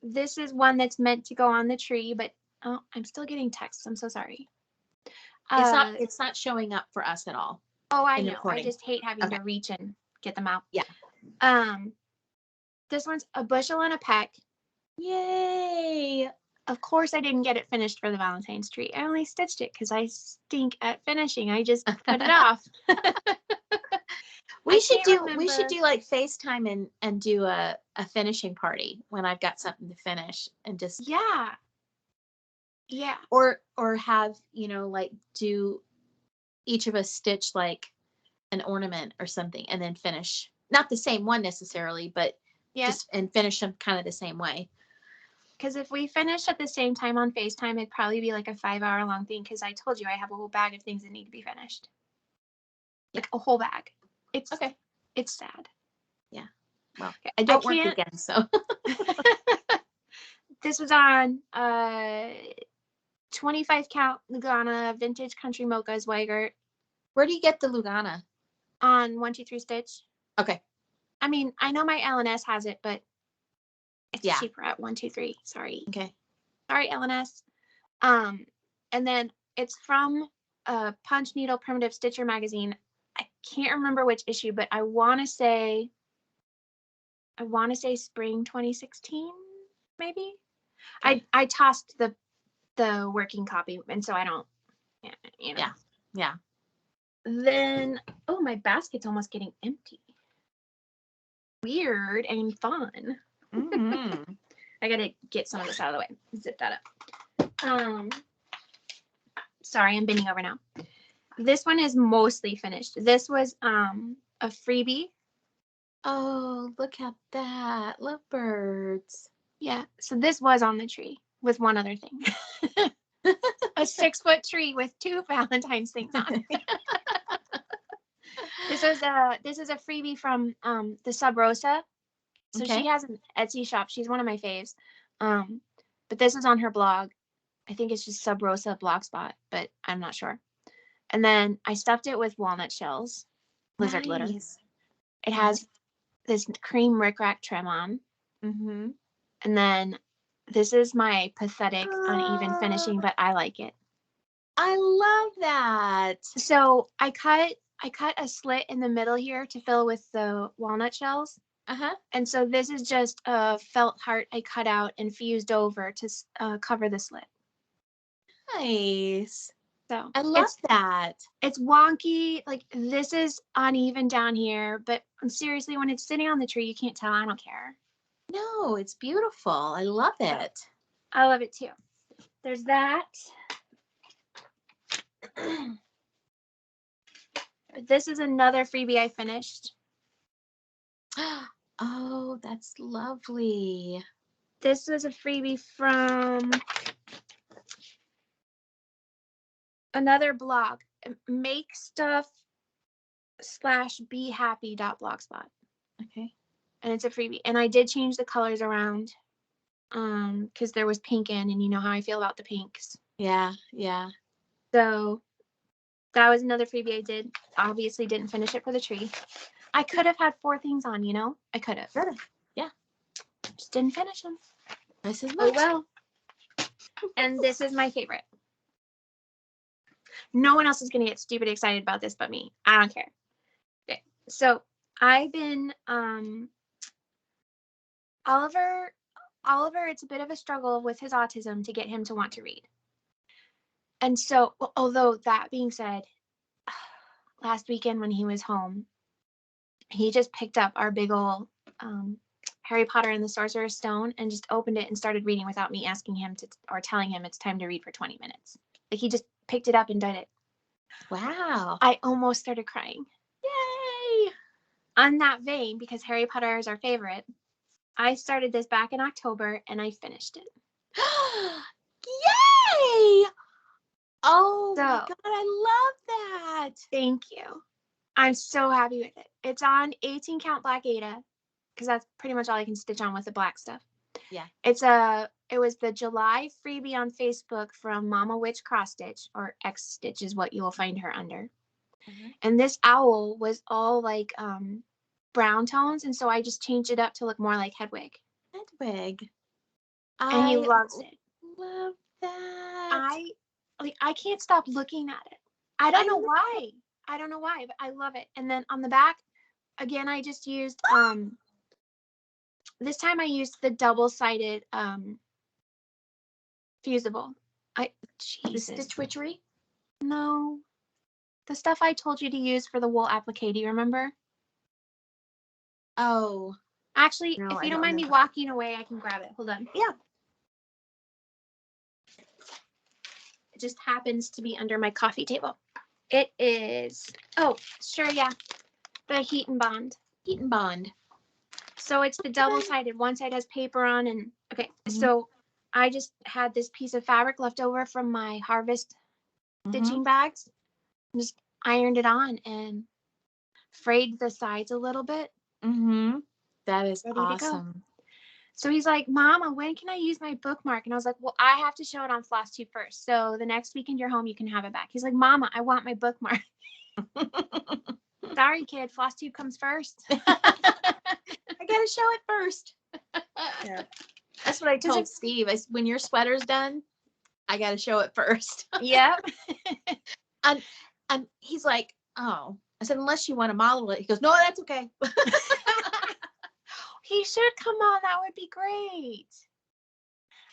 This is one that's meant to go on the tree, but I'm still getting texts. I'm so sorry. It's not showing up for us at all. Oh, I know. I just hate having to reach and get them out. Yeah. This one's a bushel and a peck. Yay! Of course, I didn't get it finished for the Valentine's tree. I only stitched it because I stink at finishing. I just put it off. We should do like FaceTime and do a finishing party when I've got something to finish and just or have like do each of us stitch like an ornament or something and then finish, not the same one necessarily, but just and finish them kind of the same way. Because if we finish at the same time on FaceTime, it'd probably be like a 5-hour long thing. Because I told you I have a whole bag of things that need to be finished. Like a whole bag. It's okay. It's sad. Yeah. Well, I don't work again, so. This was on 25 count Lugana vintage country mocha Zweigert. Where do you get the Lugana? On 123 Stitch. Okay. I mean, I know my LNS has it, but it's cheaper at 123. Sorry. Okay. Sorry, LNS. And then it's from Punch Needle Primitive Stitcher magazine. I can't remember which issue, but I want to say spring 2016, maybe. Okay. I tossed the working copy, and so I don't, you know. Yeah. Then, my basket's almost getting empty. Weird and fun. Mm-hmm. I gotta get some of this out of the way. Zip that up. Sorry, I'm bending over now. This one is mostly finished. This was a freebie. Oh, look at that. Lovebirds. Yeah. So this was on the tree with one other thing. A 6-foot tree with 2 Valentine's things on it. This is a freebie from the Sub Rosa. So she has an Etsy shop. She's one of my faves. But this is on her blog. I think it's just Sub Rosa Blogspot, but I'm not sure. And then I stuffed it with walnut shells, lizard glitter. It has this cream rickrack trim on. Mm-hmm. And then this is my pathetic uneven finishing, but I like it. I love that. So I cut a slit in the middle here to fill with the walnut shells. And so this is just a felt heart I cut out and fused over to cover the slit. Nice. So I love that. It's wonky. Like, this is uneven down here, but seriously, when it's sitting on the tree, you can't tell. I don't care. No, it's beautiful. I love it. I love it too. There's that. But this is another freebie I finished. Oh, that's lovely. This is a freebie from another blog, makestuff/behappy.blogspot. Okay. And it's a freebie. And I did change the colors around because there was pink in, and you know how I feel about the pinks. Yeah. So that was another freebie I did. Obviously didn't finish it for the tree. I could have had 4 things on, you know? I could have. Sure. Yeah. Just didn't finish them. This is Oh, well. And this is my favorite. No one else is going to get stupid excited about this but me. I don't care. Okay. So I've been, Oliver, it's a bit of a struggle with his autism to get him to want to read. And so, although that being said, last weekend when he was home, he just picked up our big old Harry Potter and the Sorcerer's Stone and just opened it and started reading without me asking him to or telling him it's time to read for 20 minutes. Like, he just picked it up and did it. Wow. I almost started crying. Yay! On that vein, because Harry Potter is our favorite, I started this back in October and I finished it. Yay! Oh so, my God, I love that. Thank you. I'm so happy with it. It's on 18 count Black Ada, because that's pretty much all I can stitch on with the black stuff. Yeah. It was the July freebie on Facebook from Mama Witch Cross Stitch, or X Stitch is what you will find her under. Mm-hmm. And this owl was all like brown tones, and so I just changed it up to look more like Hedwig. Hedwig. And he loves it. Love that. I can't stop looking at it. I don't know why, but I love it. And then on the back, again, I just used this time I used the double-sided fusible. The Stitch Witchery? No. The stuff I told you to use for the wool applique, do you remember? Oh. Actually, no, if you don't mind me walking away, I can grab it. Hold on. Yeah. It just happens to be under my coffee table. It is, oh, sure, yeah. The Heat and Bond. Heat and Bond. So it's the double-sided. One side has paper on and, okay. Mm-hmm. So I just had this piece of fabric left over from my Harvest stitching bags. Just ironed it on and frayed the sides a little bit. Mm-hmm. That is awesome. So he's like, Mama, when can I use my bookmark? And I was like, well, I have to show it on flosstube first. So the next weekend you're home, you can have it back. He's like, Mama, I want my bookmark. Sorry, kid. Floss tube comes first. I gotta show it first. Yeah. That's what I told Steve. When your sweater's done, I gotta show it first. Yep. And he's like, oh. I said, unless you want to model it. He goes, no, that's okay. He should come on. That would be great.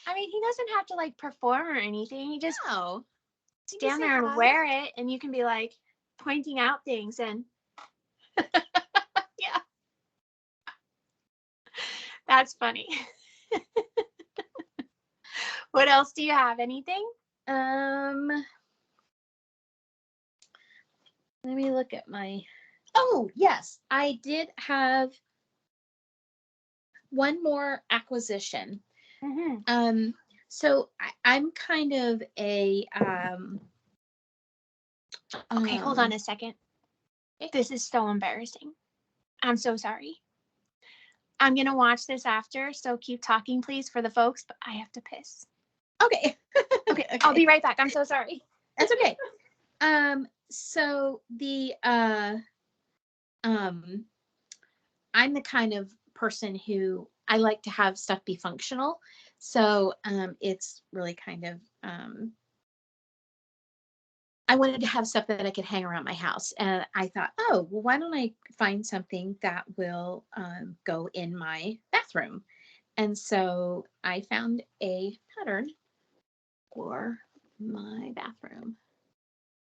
I mean, he doesn't have to like perform or anything. He just stand there and wear it, and you can be like pointing out things and yeah. That's funny. What else do you have? Anything? Let me look at my. Oh, yes. I did have one more acquisition. Mm-hmm. So I'm kind of a okay, hold on a second. Okay. This is so embarrassing. I'm so sorry. I'm gonna watch this after, so keep talking, please, for the folks. But I have to piss. Okay. Okay. I'll be right back. I'm so sorry. That's okay. So the I'm the kind of person who I like to have stuff be functional. So it's really kind of I wanted to have stuff that I could hang around my house, and I thought, oh, well, why don't I find something that will go in my bathroom? And so I found a pattern for my bathroom,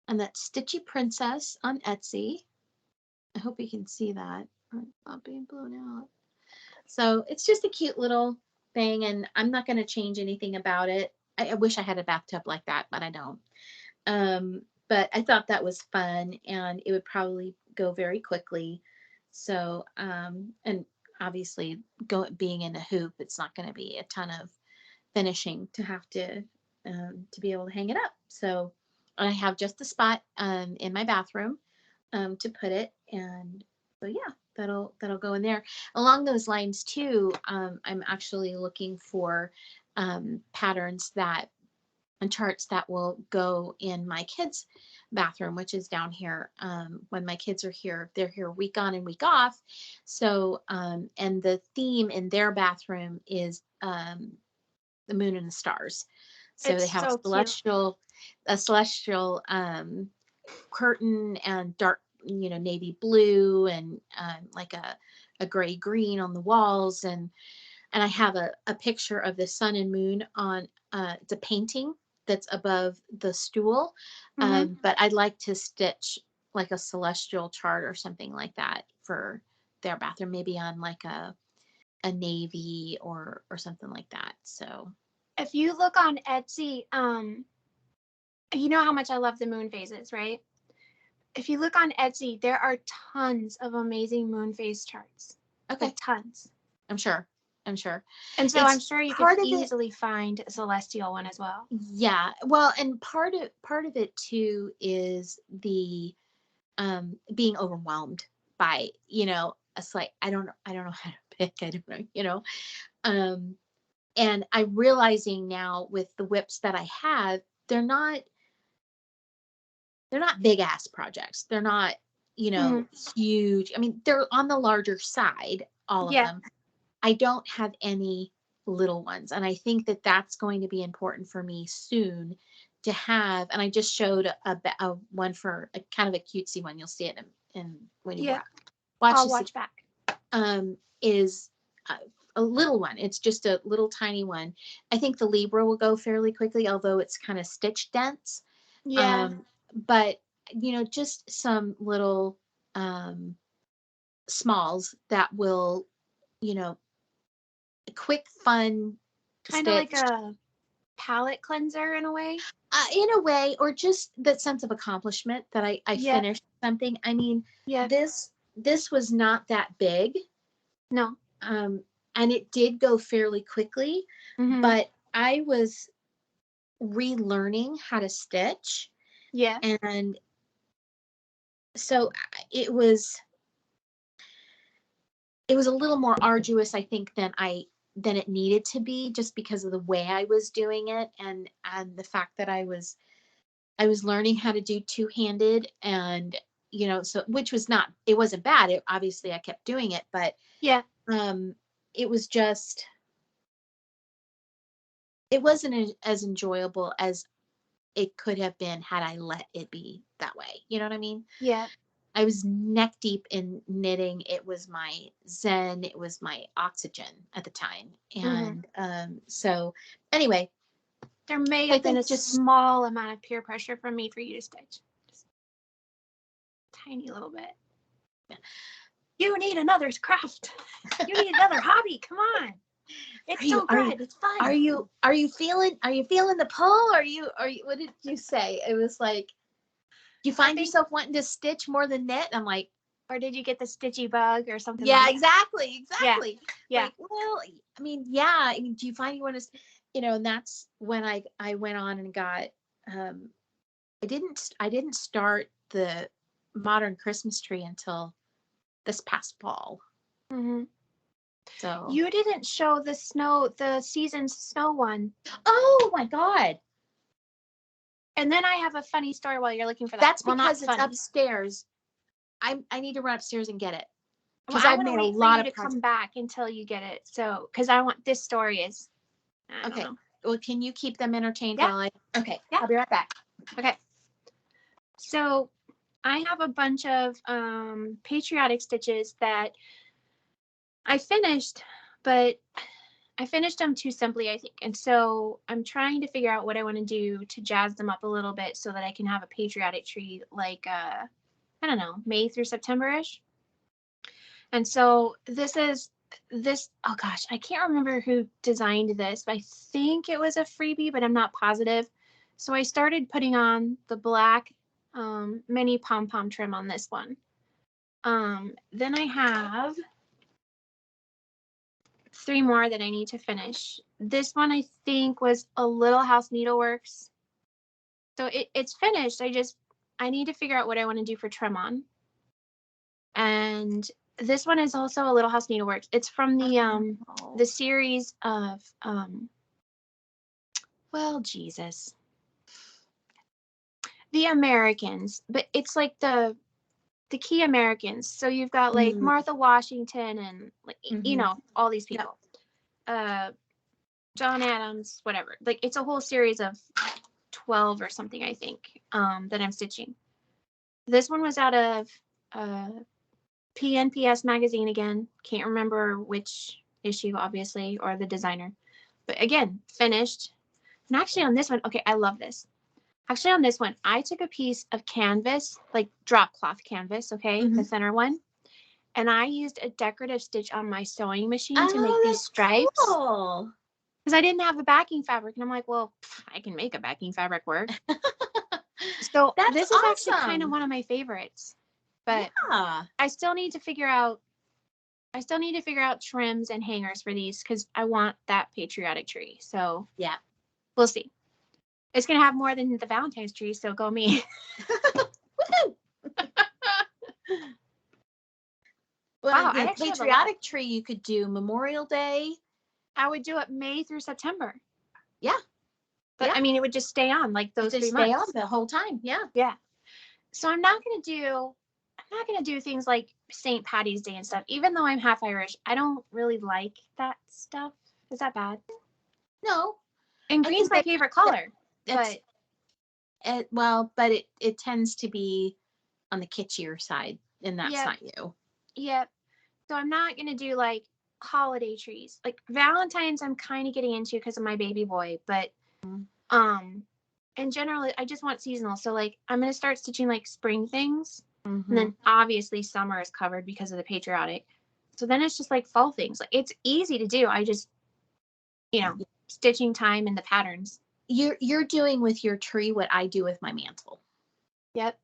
and that's Stitchy Princess on Etsy. I hope you can see that, or it's not being blown out. So it's just a cute little thing, and I'm not going to change anything about it. I wish I had a bathtub like that, but I don't. But I thought that was fun, and it would probably go very quickly. So, and obviously being in a hoop, it's not going to be a ton of finishing to have to be able to hang it up. So I have just a spot in my bathroom to put it, and so yeah, that'll go in there. Along those lines too, I'm actually looking for patterns and charts that will go in my kids' bathroom, which is down here. When my kids are here, they're here week on and week off. So, and the theme in their bathroom is the moon and the stars. So they have a celestial curtain and dark, navy blue and like a gray green on the walls, and I have a picture of the sun and moon on it's a painting that's above the stool. But I'd like to stitch like a celestial chart or something like that for their bathroom, maybe on like a navy or something like that. So if you look on Etsy, you know how much I love the moon phases, right? If you look on Etsy, there are tons of amazing moon phase charts. Okay. Like tons. I'm sure. And so I'm sure you could easily find a celestial one as well. Yeah. Well, and part of it too is the being overwhelmed by, it's like I don't know how to pick. I don't know, and I'm realizing now with the whips that I have, they're not big ass projects. They're not, huge. I mean, they're on the larger side, all of them. I don't have any little ones. And I think that that's going to be important for me soon to have. And I just showed a one for a kind of a cutesy one. You'll see it in when you watch back. Is a little one. It's just a little tiny one. I think the Libra will go fairly quickly, although it's kind of stitch dense. Yeah. But just some little smalls that will, quick, fun, kind of like a palette cleanser in a way. Or just that sense of accomplishment that I finished something. I mean, this was not that big. No. And it did go fairly quickly, but I was relearning how to stitch. Yeah. And so it was a little more arduous, I think, than it needed to be, just because of the way I was doing it, and the fact that I was learning how to do two-handed, and you know, so, which was not, it wasn't bad. Obviously I kept doing it, but yeah, it was just, it wasn't as enjoyable as it could have been had I let it be that way. You know what I mean? yeah. I was neck deep in knitting. It was my zen. It was my oxygen at the time. And so anyway, there may have been a small amount of peer pressure from me for you to stitch. Just tiny little bit. Yeah. You need another craft. You need another hobby. Come on. It's so good. It's fun. Are you feeling the pull? Are you, what did you say? It was like, you find yourself wanting to stitch more than knit? I'm like, or did you get the stitchy bug or something? Yeah, like exactly. Yeah. Like, well, I mean, yeah. I mean, do you find you want to, you know? And that's when I went on and got. I didn't start the modern Christmas tree until this past fall. So you didn't show the season's snow one. Oh my God. And then I have a funny story while you're looking for that. That's because it's upstairs. I need to run upstairs and get it. Because I've made a lot of come back until you get it. So, because I want, this story is. Okay. Well, can you keep them entertained while okay. Yeah. I'll be right back. Okay. So I have a bunch of patriotic stitches that I finished, but I finished them too simply, I think. And so I'm trying to figure out what I want to do to jazz them up a little bit so that I can have a patriotic tree like, I don't know, May through September-ish. And so oh gosh, I can't remember who designed this, but I think it was a freebie, but I'm not positive. So I started putting on the black mini pom-pom trim on this one. Then I have 3 more that I need to finish. This one I think was a Little House Needleworks. So it's finished. I need to figure out what I want to do for trim on. And this one is also a Little House Needleworks. It's from the series of well, Jesus. The Americans, but it's like the key Americans. So you've got like Martha Washington and like you know, all these people. Yep. John Adams, whatever. Like it's a whole series of 12 or something, I think, that I'm stitching. This one was out of PNPS magazine again. Can't remember which issue, obviously, or the designer. But again, finished. And actually on this one, okay, I love this. Actually on this one, I took a piece of canvas, like drop cloth canvas, okay, the thinner one. And I used a decorative stitch on my sewing machine to make these stripes. Cool. Because I didn't have a backing fabric. And I'm like, well, I can make a backing fabric work. So this is actually kind of one of my favorites. But I still need to figure out trims and hangers for these because I want that patriotic tree. So yeah, we'll see. It's going to have more than the Valentine's tree, so go me. Well, wow, the patriotic tree you could do Memorial Day. I would do it May through September. Yeah. But I mean, it would just stay on like those 3 months. Stay on the whole time. Yeah. Yeah. So I'm not going to do things like St. Patty's Day and stuff. Even though I'm half Irish, I don't really like that stuff. Is that bad? No. And green's my favorite color. But it tends to be on the kitschier side, and that's not you. Yep. So I'm not going to do like holiday trees. Like Valentine's I'm kind of getting into because of my baby boy, but and generally I just want seasonal. So like I'm going to start stitching like spring things. And then obviously summer is covered because of the patriotic. So then it's just like fall things. Like it's easy to do. I just, you know, stitching time and the patterns. You're doing with your tree what I do with my mantle. Yep.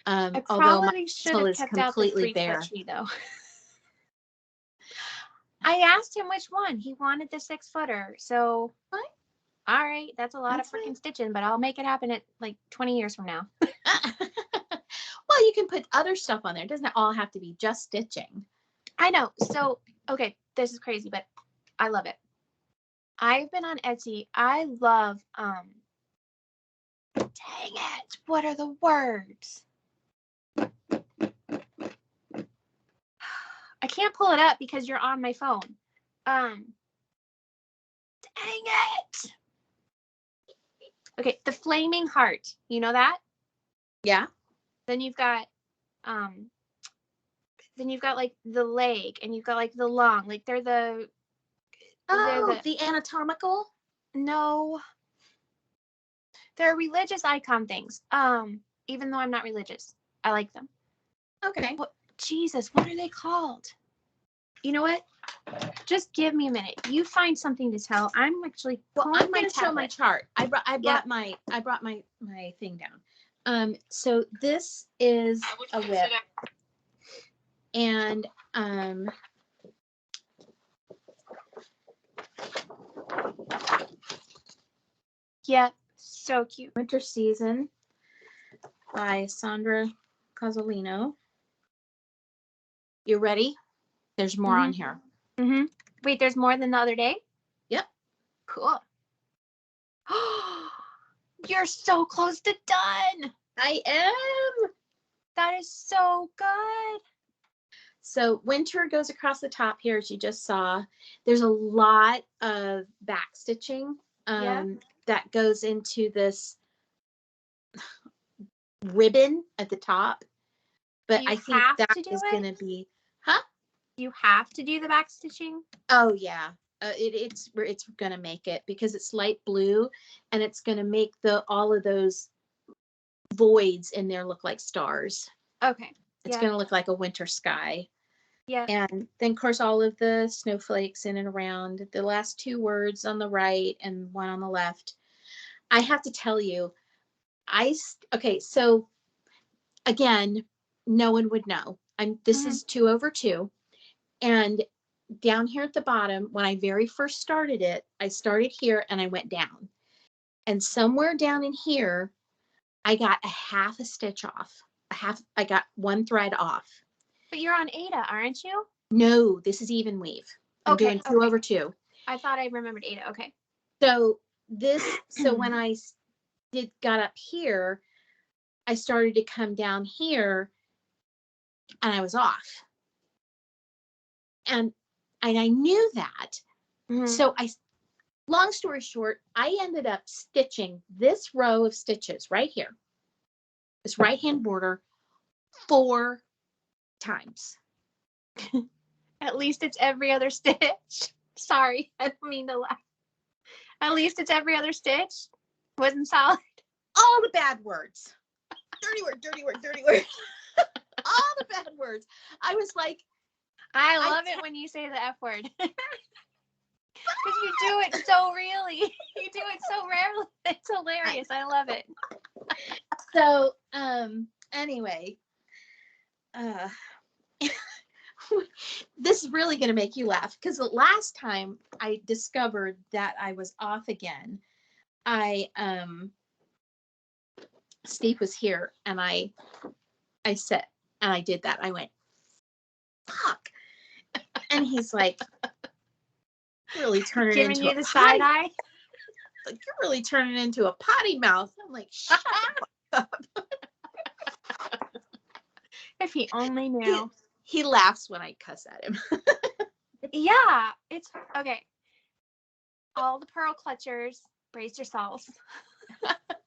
I probably should have kept out the 3-foot tree though. I asked him which one. He wanted the 6-footer. So all right, that's a lot of freaking stitching, but I'll make it happen at like 20 years from now. Well, you can put other stuff on there. It doesn't all have to be just stitching. I know. So, okay, this is crazy, but I love it. I've been on Etsy. I love, dang it. What are the words? I can't pull it up because you're on my phone. Dang it. Okay, the flaming heart. You know that? Yeah. Then you've got like the leg, and you've got like the lung. Like they're the the anatomical? No. They're religious icon things. Even though I'm not religious. I like them. Okay. Jesus, what are they called? You know what? Just give me a minute. You find something to tell. I'm actually I'm going to show my chart. I brought my thing down. So this is a whip. And yeah, so cute. Winter Season by Sandra Cozzolino. You ready? There's more on here. Mm-hmm. Wait, there's more than the other day? Yep. Cool. You're so close to done. I am. That is so good. So winter goes across the top here, as you just saw. There's a lot of back stitching that goes into this ribbon at the top. But I think that is going to be, You have to do the back stitching? Oh, yeah. It's going to make it because it's light blue, and it's going to make all of those voids in there look like stars. Okay. It's going to look like a winter sky. Yeah. And then, of course, all of the snowflakes in and around. The last two words on the right and one on the left. I have to tell you, so again, no one would know. This is 2 over 2. And down here at the bottom, when I very first started it, I started here and I went down. And somewhere down in here, I got a half a stitch off. I got one thread off. But you're on Ada, aren't you? No, this is even weave. I'm doing 2 over 2. I thought I remembered Ada. Okay. So when I got up here, I started to come down here and I was off. And I knew that. Mm-hmm. So long story short, I ended up stitching this row of stitches right here, this right-hand border, 4 times. At least it's every other stitch. Sorry, I don't mean to laugh. At least it's every other stitch. Wasn't solid. All the bad words. Dirty word. All the bad words. I was like, I love it when you say the F word. Because you do it so really. You do it so rarely. It's hilarious. I love it. So, anyway, this is really going to make you laugh because the last time I discovered that I was off again, Steve was here and I said, and I did that. I went, fuck. And he's like, really turning giving into you the side eye. Like, you're really turning into a potty mouth. I'm like, shut up. If he only knew. He laughs when I cuss at him. Yeah, it's okay. All the pearl clutchers, brace yourselves.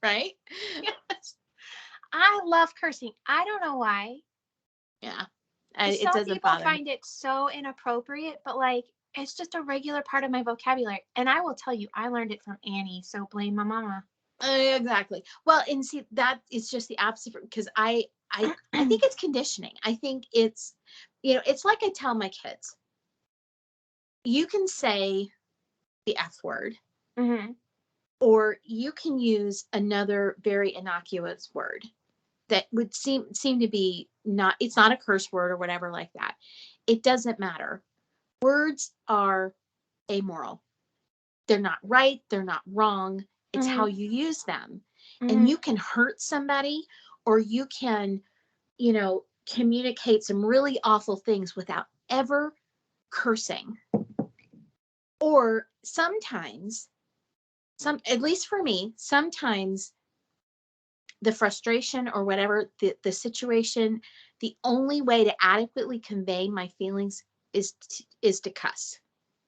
Right? Yes. I love cursing. I don't know why. Yeah. It doesn't people bother find me. It so inappropriate, but like it's just a regular part of my vocabulary. And I will tell you, I learned it from Annie, so blame my mama. Exactly. Well, and see, that is just the opposite because I think it's conditioning. I think it's, it's like I tell my kids, you can say the F word, or you can use another very innocuous word that would seem to be it's not a curse word or whatever like that. It doesn't matter. Words are amoral. They're not right. They're not wrong. It's how you use them. And you can hurt somebody, or you can, communicate some really awful things without ever cursing. Or sometimes, at least for me, sometimes the frustration or whatever the situation, the only way to adequately convey my feelings is to cuss.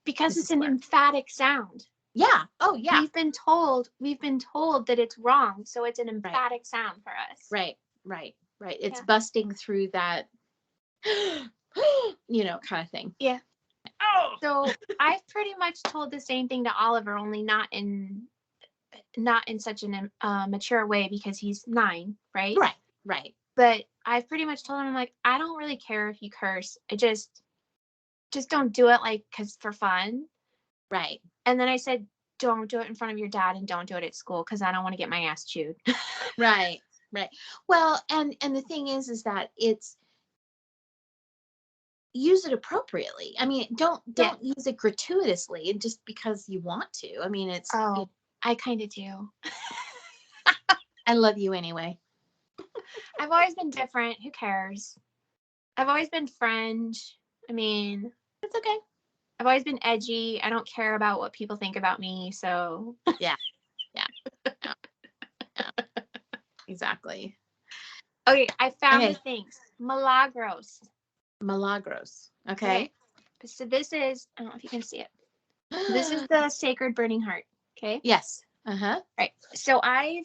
Because it's an emphatic sound. Yeah. Oh, yeah. We've been told that it's wrong, so it's an emphatic sound for us. Right. It's busting through that, kind of thing. Yeah. Oh. So I've pretty much told the same thing to Oliver, only not in such an mature way, because he's 9, right? Right. But I've pretty much told him, I'm like, I don't really care if you curse. I just don't do it, like, because for fun. Right. And then I said, don't do it in front of your dad, and don't do it at school, because I don't want to get my ass chewed. Right. Well, and the thing is that it's, use it appropriately. I mean, don't use it gratuitously and just because you want to. I mean, it's. Oh, I kind of do. I love you anyway. I've always been different. Who cares? I've always been French. I mean, it's okay. I've always been edgy. I don't care about what people think about me. So yeah. Exactly. Okay, I found the things. Milagros. Okay. So this is, I don't know if you can see it. This is the Sacred Burning Heart. Okay. Yes. Right. So I've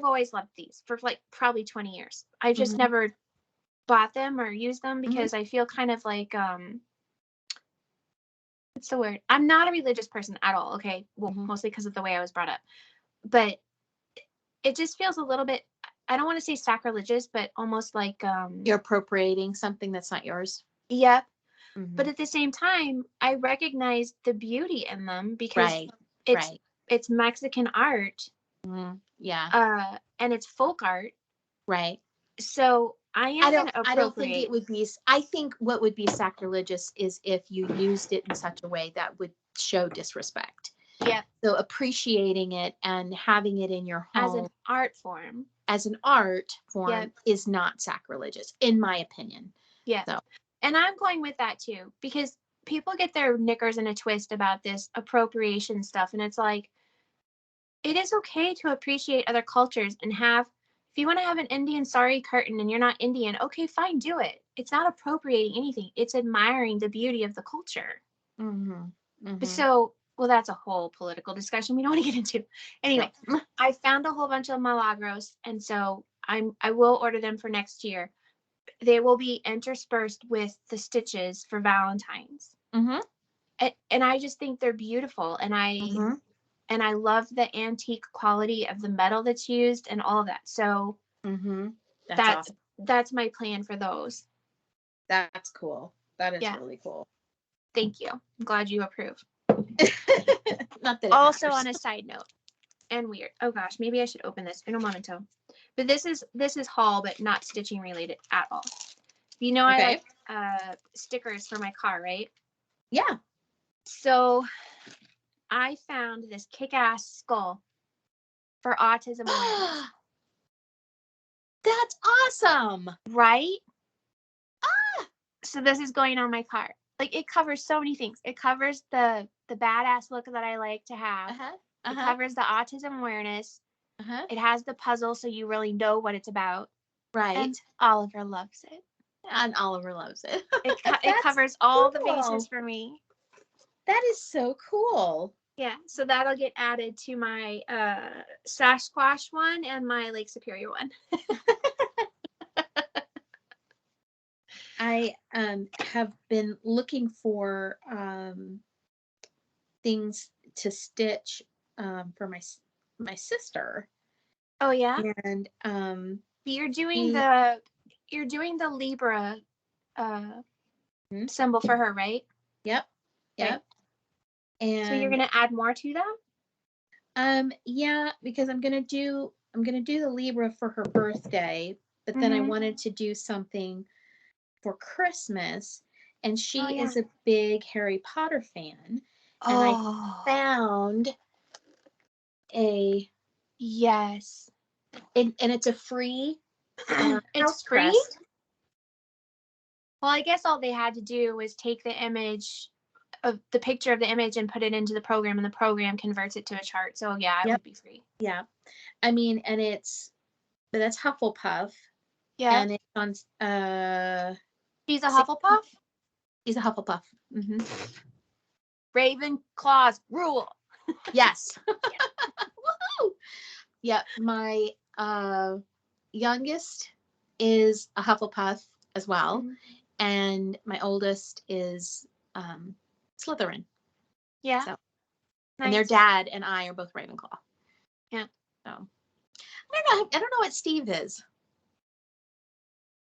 always loved these for like probably 20 years. I've just never bought them or used them because I feel kind of like, what's the word? I'm not a religious person at all. Okay. Well, mostly because of the way I was brought up, but it just feels a little bit, I don't want to say sacrilegious, but almost like, you're appropriating something that's not yours. Yep. But at the same time, I recognize the beauty in them because it's Mexican art. Yeah. And it's folk art. Right. So I don't think it would be. I think what would be sacrilegious is if you used it in such a way that would show disrespect. Yeah. So appreciating it and having it in your home as an art form is not sacrilegious, in my opinion. Yeah. So. And I'm going with that too, because people get their knickers in a twist about this appropriation stuff. And it's like, it is okay to appreciate other cultures and have, if you want to have an Indian sari curtain and you're not Indian, okay, fine, do it. It's not appropriating anything. It's admiring the beauty of the culture. So, well, that's a whole political discussion we don't want to get into. Anyway, I found a whole bunch of milagros, and so I will order them for next year. They will be interspersed with the stitches for Valentine's. And I just think they're beautiful, and I love the antique quality of the metal that's used and all of that. So awesome. That's my plan for those. That's cool. That is really cool. Thank you. I'm glad you approve. Not that also on a side note, and weird. Oh gosh, maybe I should open this in a momento. But this is haul, but not stitching related at all. You know, I like stickers for my car, right? Yeah. So I found this kick-ass skull for autism awareness. That's awesome. Right? So this is going on my car. Like, it covers so many things. It covers the badass look that I like to have. It covers the autism awareness. It has the puzzle, so you really know what it's about. Right. And Oliver loves it. And Oliver loves it. It covers all the bases for me. That is so cool. Yeah, so that'll get added to my Sasquatch one and my Lake Superior one. I have been looking for things to stitch for my sister. Oh yeah. And you're doing the Libra symbol for her, right? Yep. Okay. And so you're gonna add more to that? Yeah, because I'm gonna do the Libra for her birthday, but then I wanted to do something for Christmas, and she is a big Harry Potter fan, and I found a and it's a free it's free crest. Well, I guess all they had to do was take the image of the picture of the image and put it into the program, and the program converts it to a chart. So yeah, it would be free. Yeah. I mean, and that's Hufflepuff. Yeah. And it's on, He's a Hufflepuff? He's a Hufflepuff. Ravenclaws rule. Yes. Woohoo! Yep. My youngest is a Hufflepuff as well. And my oldest is Slytherin. Yeah. So, nice. And their dad and I are both Ravenclaw. Yeah. So I don't know what Steve is.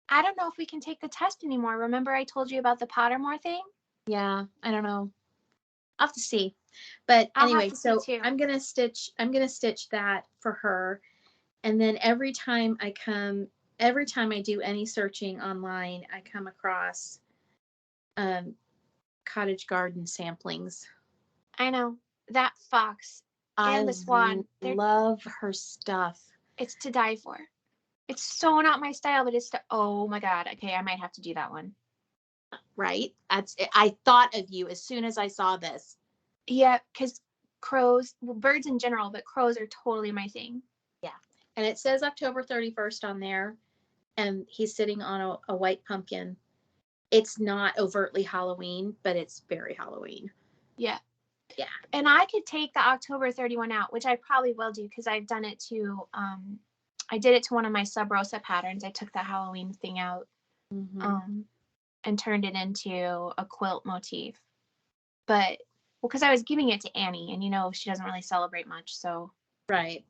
I don't know if we can take the test anymore. Remember I told you about the Pottermore thing? Yeah, I don't know. I'll have to see. But anyway, so I'm gonna stitch that for her. And then every time I do any searching online, I come across cottage garden samplings. I know. That fox and the swan. I love her stuff. It's to die for. It's so not my style, but oh my God. Okay, I might have to do that one. Right? I thought of you as soon as I saw this. Yeah, because crows, well, birds in general, but crows are totally my thing. Yeah. And it says October 31st on there, and he's sitting on a white pumpkin. It's not overtly Halloween, but it's very Halloween. Yeah. Yeah. And I could take the October 31 out, which I probably will do because I've done it to, I did it to one of my sub-rosa patterns. I took the Halloween thing out and turned it into a quilt motif. But, well, because I was giving it to Annie, and she doesn't really celebrate much, so. Right.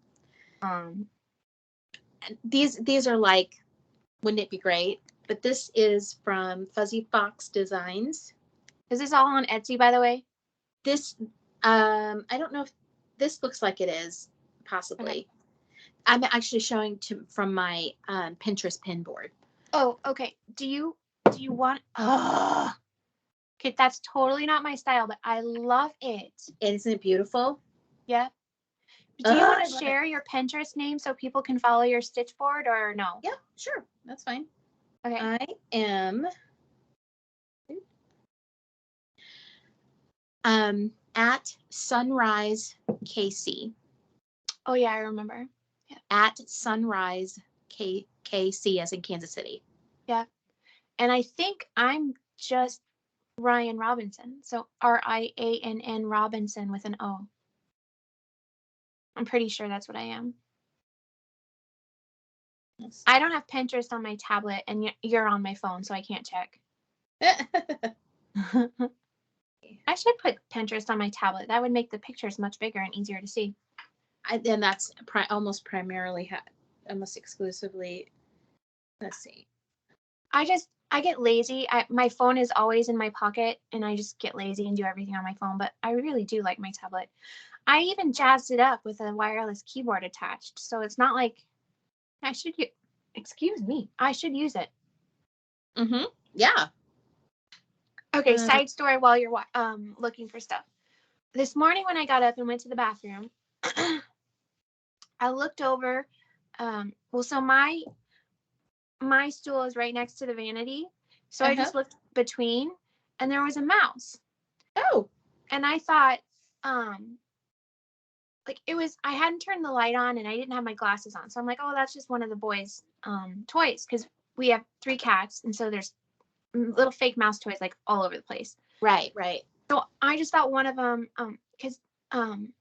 These are like, wouldn't it be great? But this is from Fuzzy Fox Designs. Is this all on Etsy, by the way? This, I don't know if this looks like it is, possibly. Okay. I'm actually showing from my Pinterest pin board. Oh, okay. Do you want? Okay, that's totally not my style, but I love it. Isn't it beautiful? Yeah. Do you want to share your Pinterest name so people can follow your stitch board, or no? Yeah, sure. That's fine. Okay. I am at Sunrise KC. Oh yeah, I remember. Yeah. At Sunrise KC as in Kansas City. Yeah. And I think I'm just Ryan Robinson. So RIANN Robinson with an O. I'm pretty sure that's what I am. Yes. I don't have Pinterest on my tablet, and you're on my phone, so I can't check. I should put Pinterest on my tablet. That would make the pictures much bigger and easier to see. And that's almost primarily, almost exclusively. Let's see. I get lazy. My phone is always in my pocket, and I just get lazy and do everything on my phone. But I really do like my tablet. I even jazzed it up with a wireless keyboard attached, so it's not like I should. Excuse me. I should use it. Yeah. Okay. Side story while you're looking for stuff. This morning when I got up and went to the bathroom, I looked over. So my stool is right next to the vanity, so I just looked between, and there was a mouse. Oh. And I thought, like it was, I hadn't turned the light on and I didn't have my glasses on. So I'm like, oh, that's just one of the boys' toys. Cause we have 3 cats. And so there's little fake mouse toys like all over the place. Right. So I just thought one of them, cause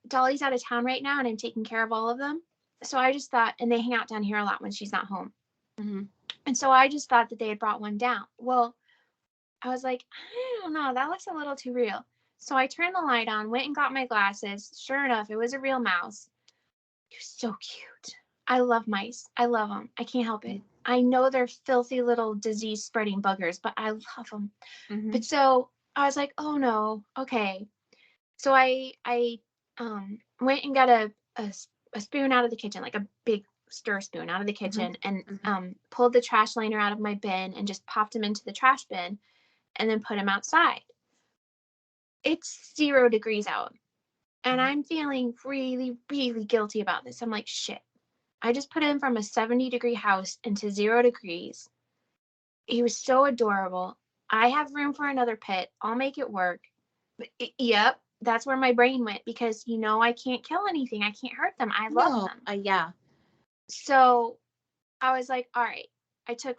Dolly's out of town right now and I'm taking care of all of them. So I just thought, and they hang out down here a lot when she's not home. And so I just thought that they had brought one down. Well, I was like, I don't know, that looks a little too real. So I turned the light on, went and got my glasses. Sure enough, it was a real mouse. It was so cute. I love mice. I love them. I can't help it. I know they're filthy little disease spreading buggers, but I love them. But so I was like, oh no, okay. So I went and got a spoon out of the kitchen, like a big stir spoon out of the kitchen, and pulled the trash liner out of my bin and just popped him into the trash bin and then put him outside. It's 0 degrees out and I'm feeling really, really guilty about this. I'm like, shit, I just put him from a 70-degree house into 0 degrees. He was so adorable. I have room for another pet. I'll make it work. But yep, that's where my brain went, because, I can't kill anything. I can't hurt them. I love them. Yeah. So I was like, all right. I took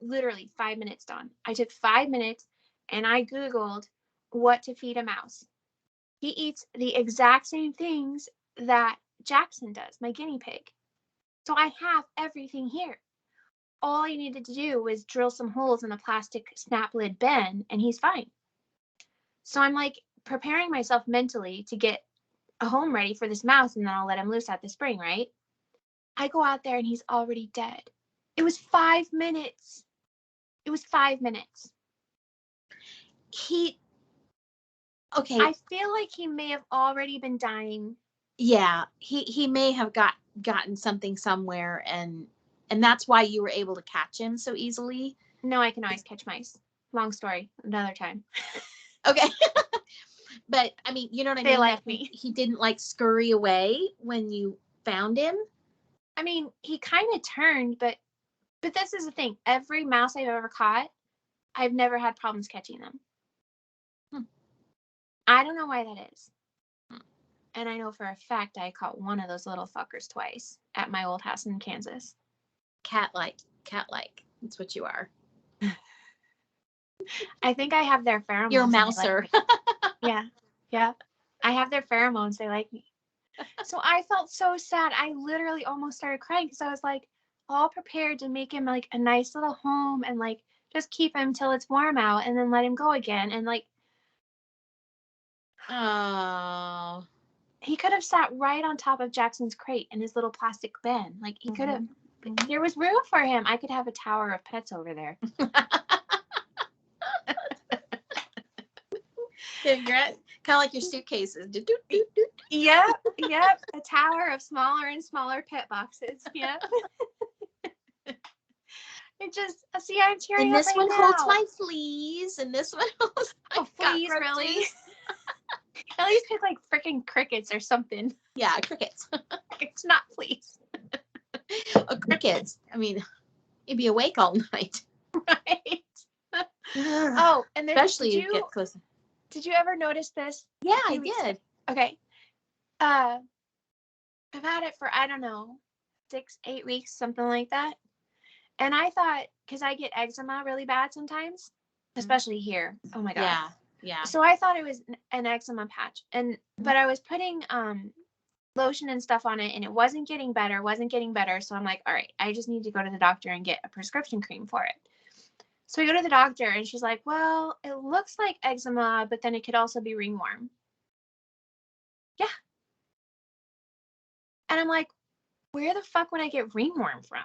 literally 5 minutes, Dawn. I took 5 minutes and I Googled what to feed a mouse. He eats the exact same things that Jackson does, my guinea pig. So I have everything here. All I needed to do was drill some holes in a plastic snap lid bin and he's fine. So I'm like preparing myself mentally to get a home ready for this mouse, and then I'll let him loose at the spring, right? I go out there and he's already dead. It was 5 minutes. It was 5 minutes. Okay. I feel like he may have already been dying. Yeah, he may have gotten something somewhere, and that's why you were able to catch him so easily. No, I can always catch mice. Long story, another time. Okay. But I mean, you know what I mean? They like me. He didn't like scurry away when you found him. I mean, he kind of turned, but this is the thing. Every mouse I've ever caught, I've never had problems catching them. I don't know why that is. And I know for a fact I caught one of those little fuckers twice at my old house in Kansas. Cat-like. That's what you are. I think I have their pheromones. You're a mouser. Like yeah. I have their pheromones. They like me. So I felt so sad. I literally almost started crying because I was like all prepared to make him like a nice little home and like just keep him till it's warm out and then let him go again. And like, oh, he could have sat right on top of Jackson's crate in his little plastic bin. Like he could have, there was room for him. I could have a tower of pets over there. kind of like your suitcases. Yep. A tower of smaller and smaller pet boxes. Yep. It just, see, I'm tearing up. And this one holds my fleas, and this one holds my fleas. Really? At least pick like freaking crickets or something. Yeah, crickets. It's not fleas. Crickets. I mean, you'd be awake all night. Right. Oh, and there's, especially you get closer. Did you ever notice this? Yeah, I did. Okay. I've had it for, I don't know, 6-8 weeks, something like that. And I thought, because I get eczema really bad sometimes, especially here. Oh my God. Yeah. So I thought it was an eczema patch. But I was putting lotion and stuff on it and it wasn't getting better. So I'm like, all right, I just need to go to the doctor and get a prescription cream for it. So we go to the doctor and she's like, well, it looks like eczema, but then it could also be ringworm. Yeah. And I'm like, where the fuck would I get ringworm from?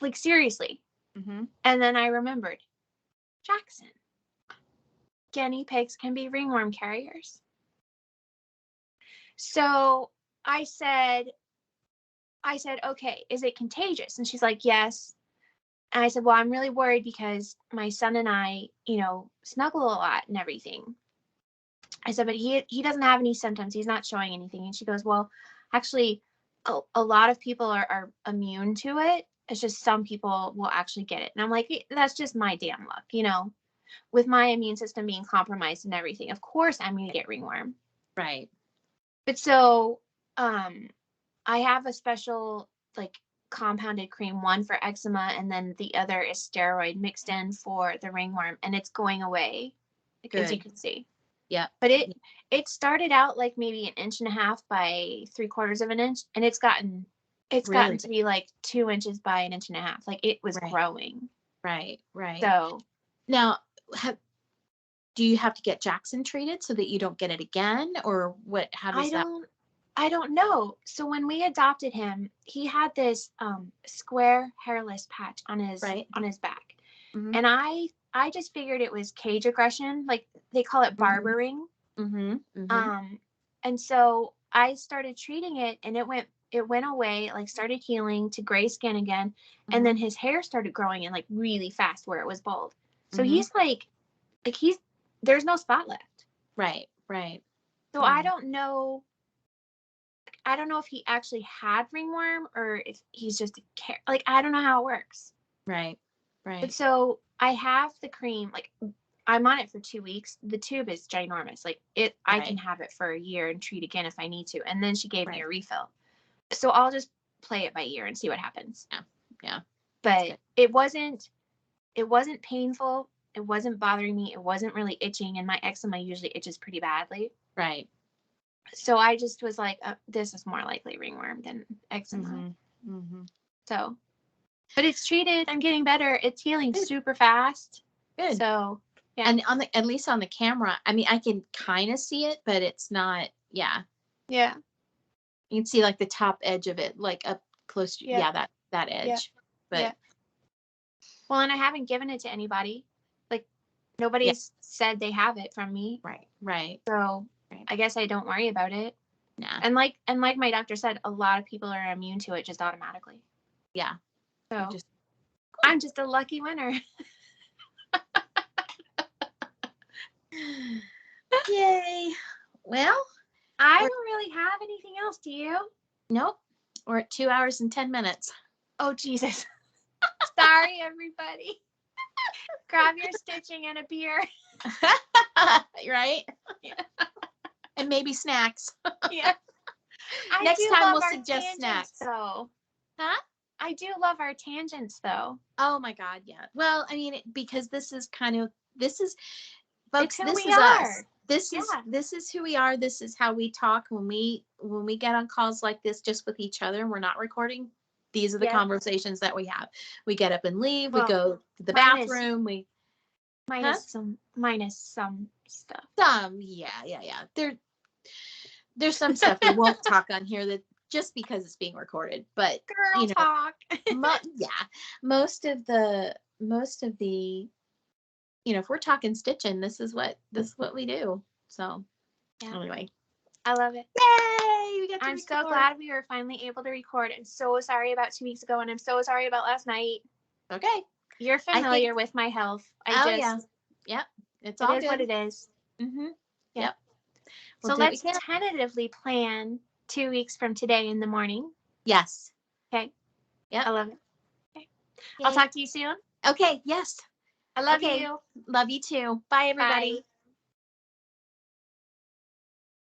Like seriously. Mm-hmm. And then I remembered, Jackson, guinea pigs can be ringworm carriers. So I said, okay, is it contagious? And she's like, yes. And I said, well, I'm really worried because my son and I, snuggle a lot and everything. I said, but he doesn't have any symptoms. He's not showing anything. And she goes, well, actually, a lot of people are immune to it. It's just some people will actually get it. And I'm like, that's just my damn luck, with my immune system being compromised and everything. Of course, I'm going to get ringworm. Right. But so I have a special, like, compounded cream, one for eczema, and then the other is steroid mixed in for the ringworm, and it's going away, as you can see. Yeah. But it started out like maybe 1.5 inches by 3/4 of an inch, and it's gotten to be like 2 inches by 1.5 inches. Like it was growing. Right. So now, do you have to get Jackson treated so that you don't get it again, or what? How does that? I don't know. So when we adopted him, he had this square hairless patch on his back, and I just figured it was cage aggression, like they call it barbering. And so I started treating it, and it went away, like started healing to gray skin again, and then his hair started growing in like really fast where it was bald. So he's like there's no spot left. Right. So I don't know if he actually had ringworm or if he's just I don't know how it works. Right. But so I have the cream, like I'm on it for 2 weeks. The tube is ginormous. Like it, I Right. can have it for a year and treat again if I need to. And then she gave me Right. a refill. So I'll just play it by ear and see what happens. Yeah. Yeah. But it wasn't painful. It wasn't bothering me. It wasn't really itching. And my eczema usually itches pretty badly. Right. So I just was like, this is more likely ringworm than eczema. Mm-hmm. Mm-hmm. So, but it's treated. I'm getting better. It's healing Good. super fast. Good. So, yeah. And at least on the camera, I mean, I can kind of see it, but it's not, yeah. Yeah. You can see like the top edge of it, like up close to, that edge. Yeah. But well, and I haven't given it to anybody. Like nobody's said they have it from me. Right. Right. So I guess I don't worry about it. Yeah. And like my doctor said, a lot of people are immune to it just automatically. Yeah. So I'm just a lucky winner. Yay. Well, I don't really have anything else. Do you? Nope. We're at 2 hours and 10 minutes. Oh, Jesus. Sorry, everybody. Grab your stitching and a beer. Right? Yeah. And maybe snacks. Yeah. Next time we'll suggest snacks. Though. Huh? I do love our tangents, though. Oh my God, yeah. Well, I mean, because this is folks, this is us. This is who we are. This is how we talk when we get on calls like this, just with each other, and we're not recording. These are the conversations that we have. We get up and leave. We go to the bathroom. Minus some stuff. There's some stuff we won't talk on here that just because it's being recorded. But girl talk. Most of the if we're talking stitching, this is what we do. So anyway, I love it. Yay! We got to I'm record. so glad we were finally able to record. I'm so sorry about 2 weeks ago, and I'm so sorry about last night. Okay. You're familiar with my health. Yep. It's all good. What it is. Mm-hmm. Yep. So let's tentatively plan 2 weeks from today in the morning. Yes. Okay. Yep. I love it. Okay. I'll talk to you soon. Okay. Yes. I love you. Love you too. Bye, everybody. Bye.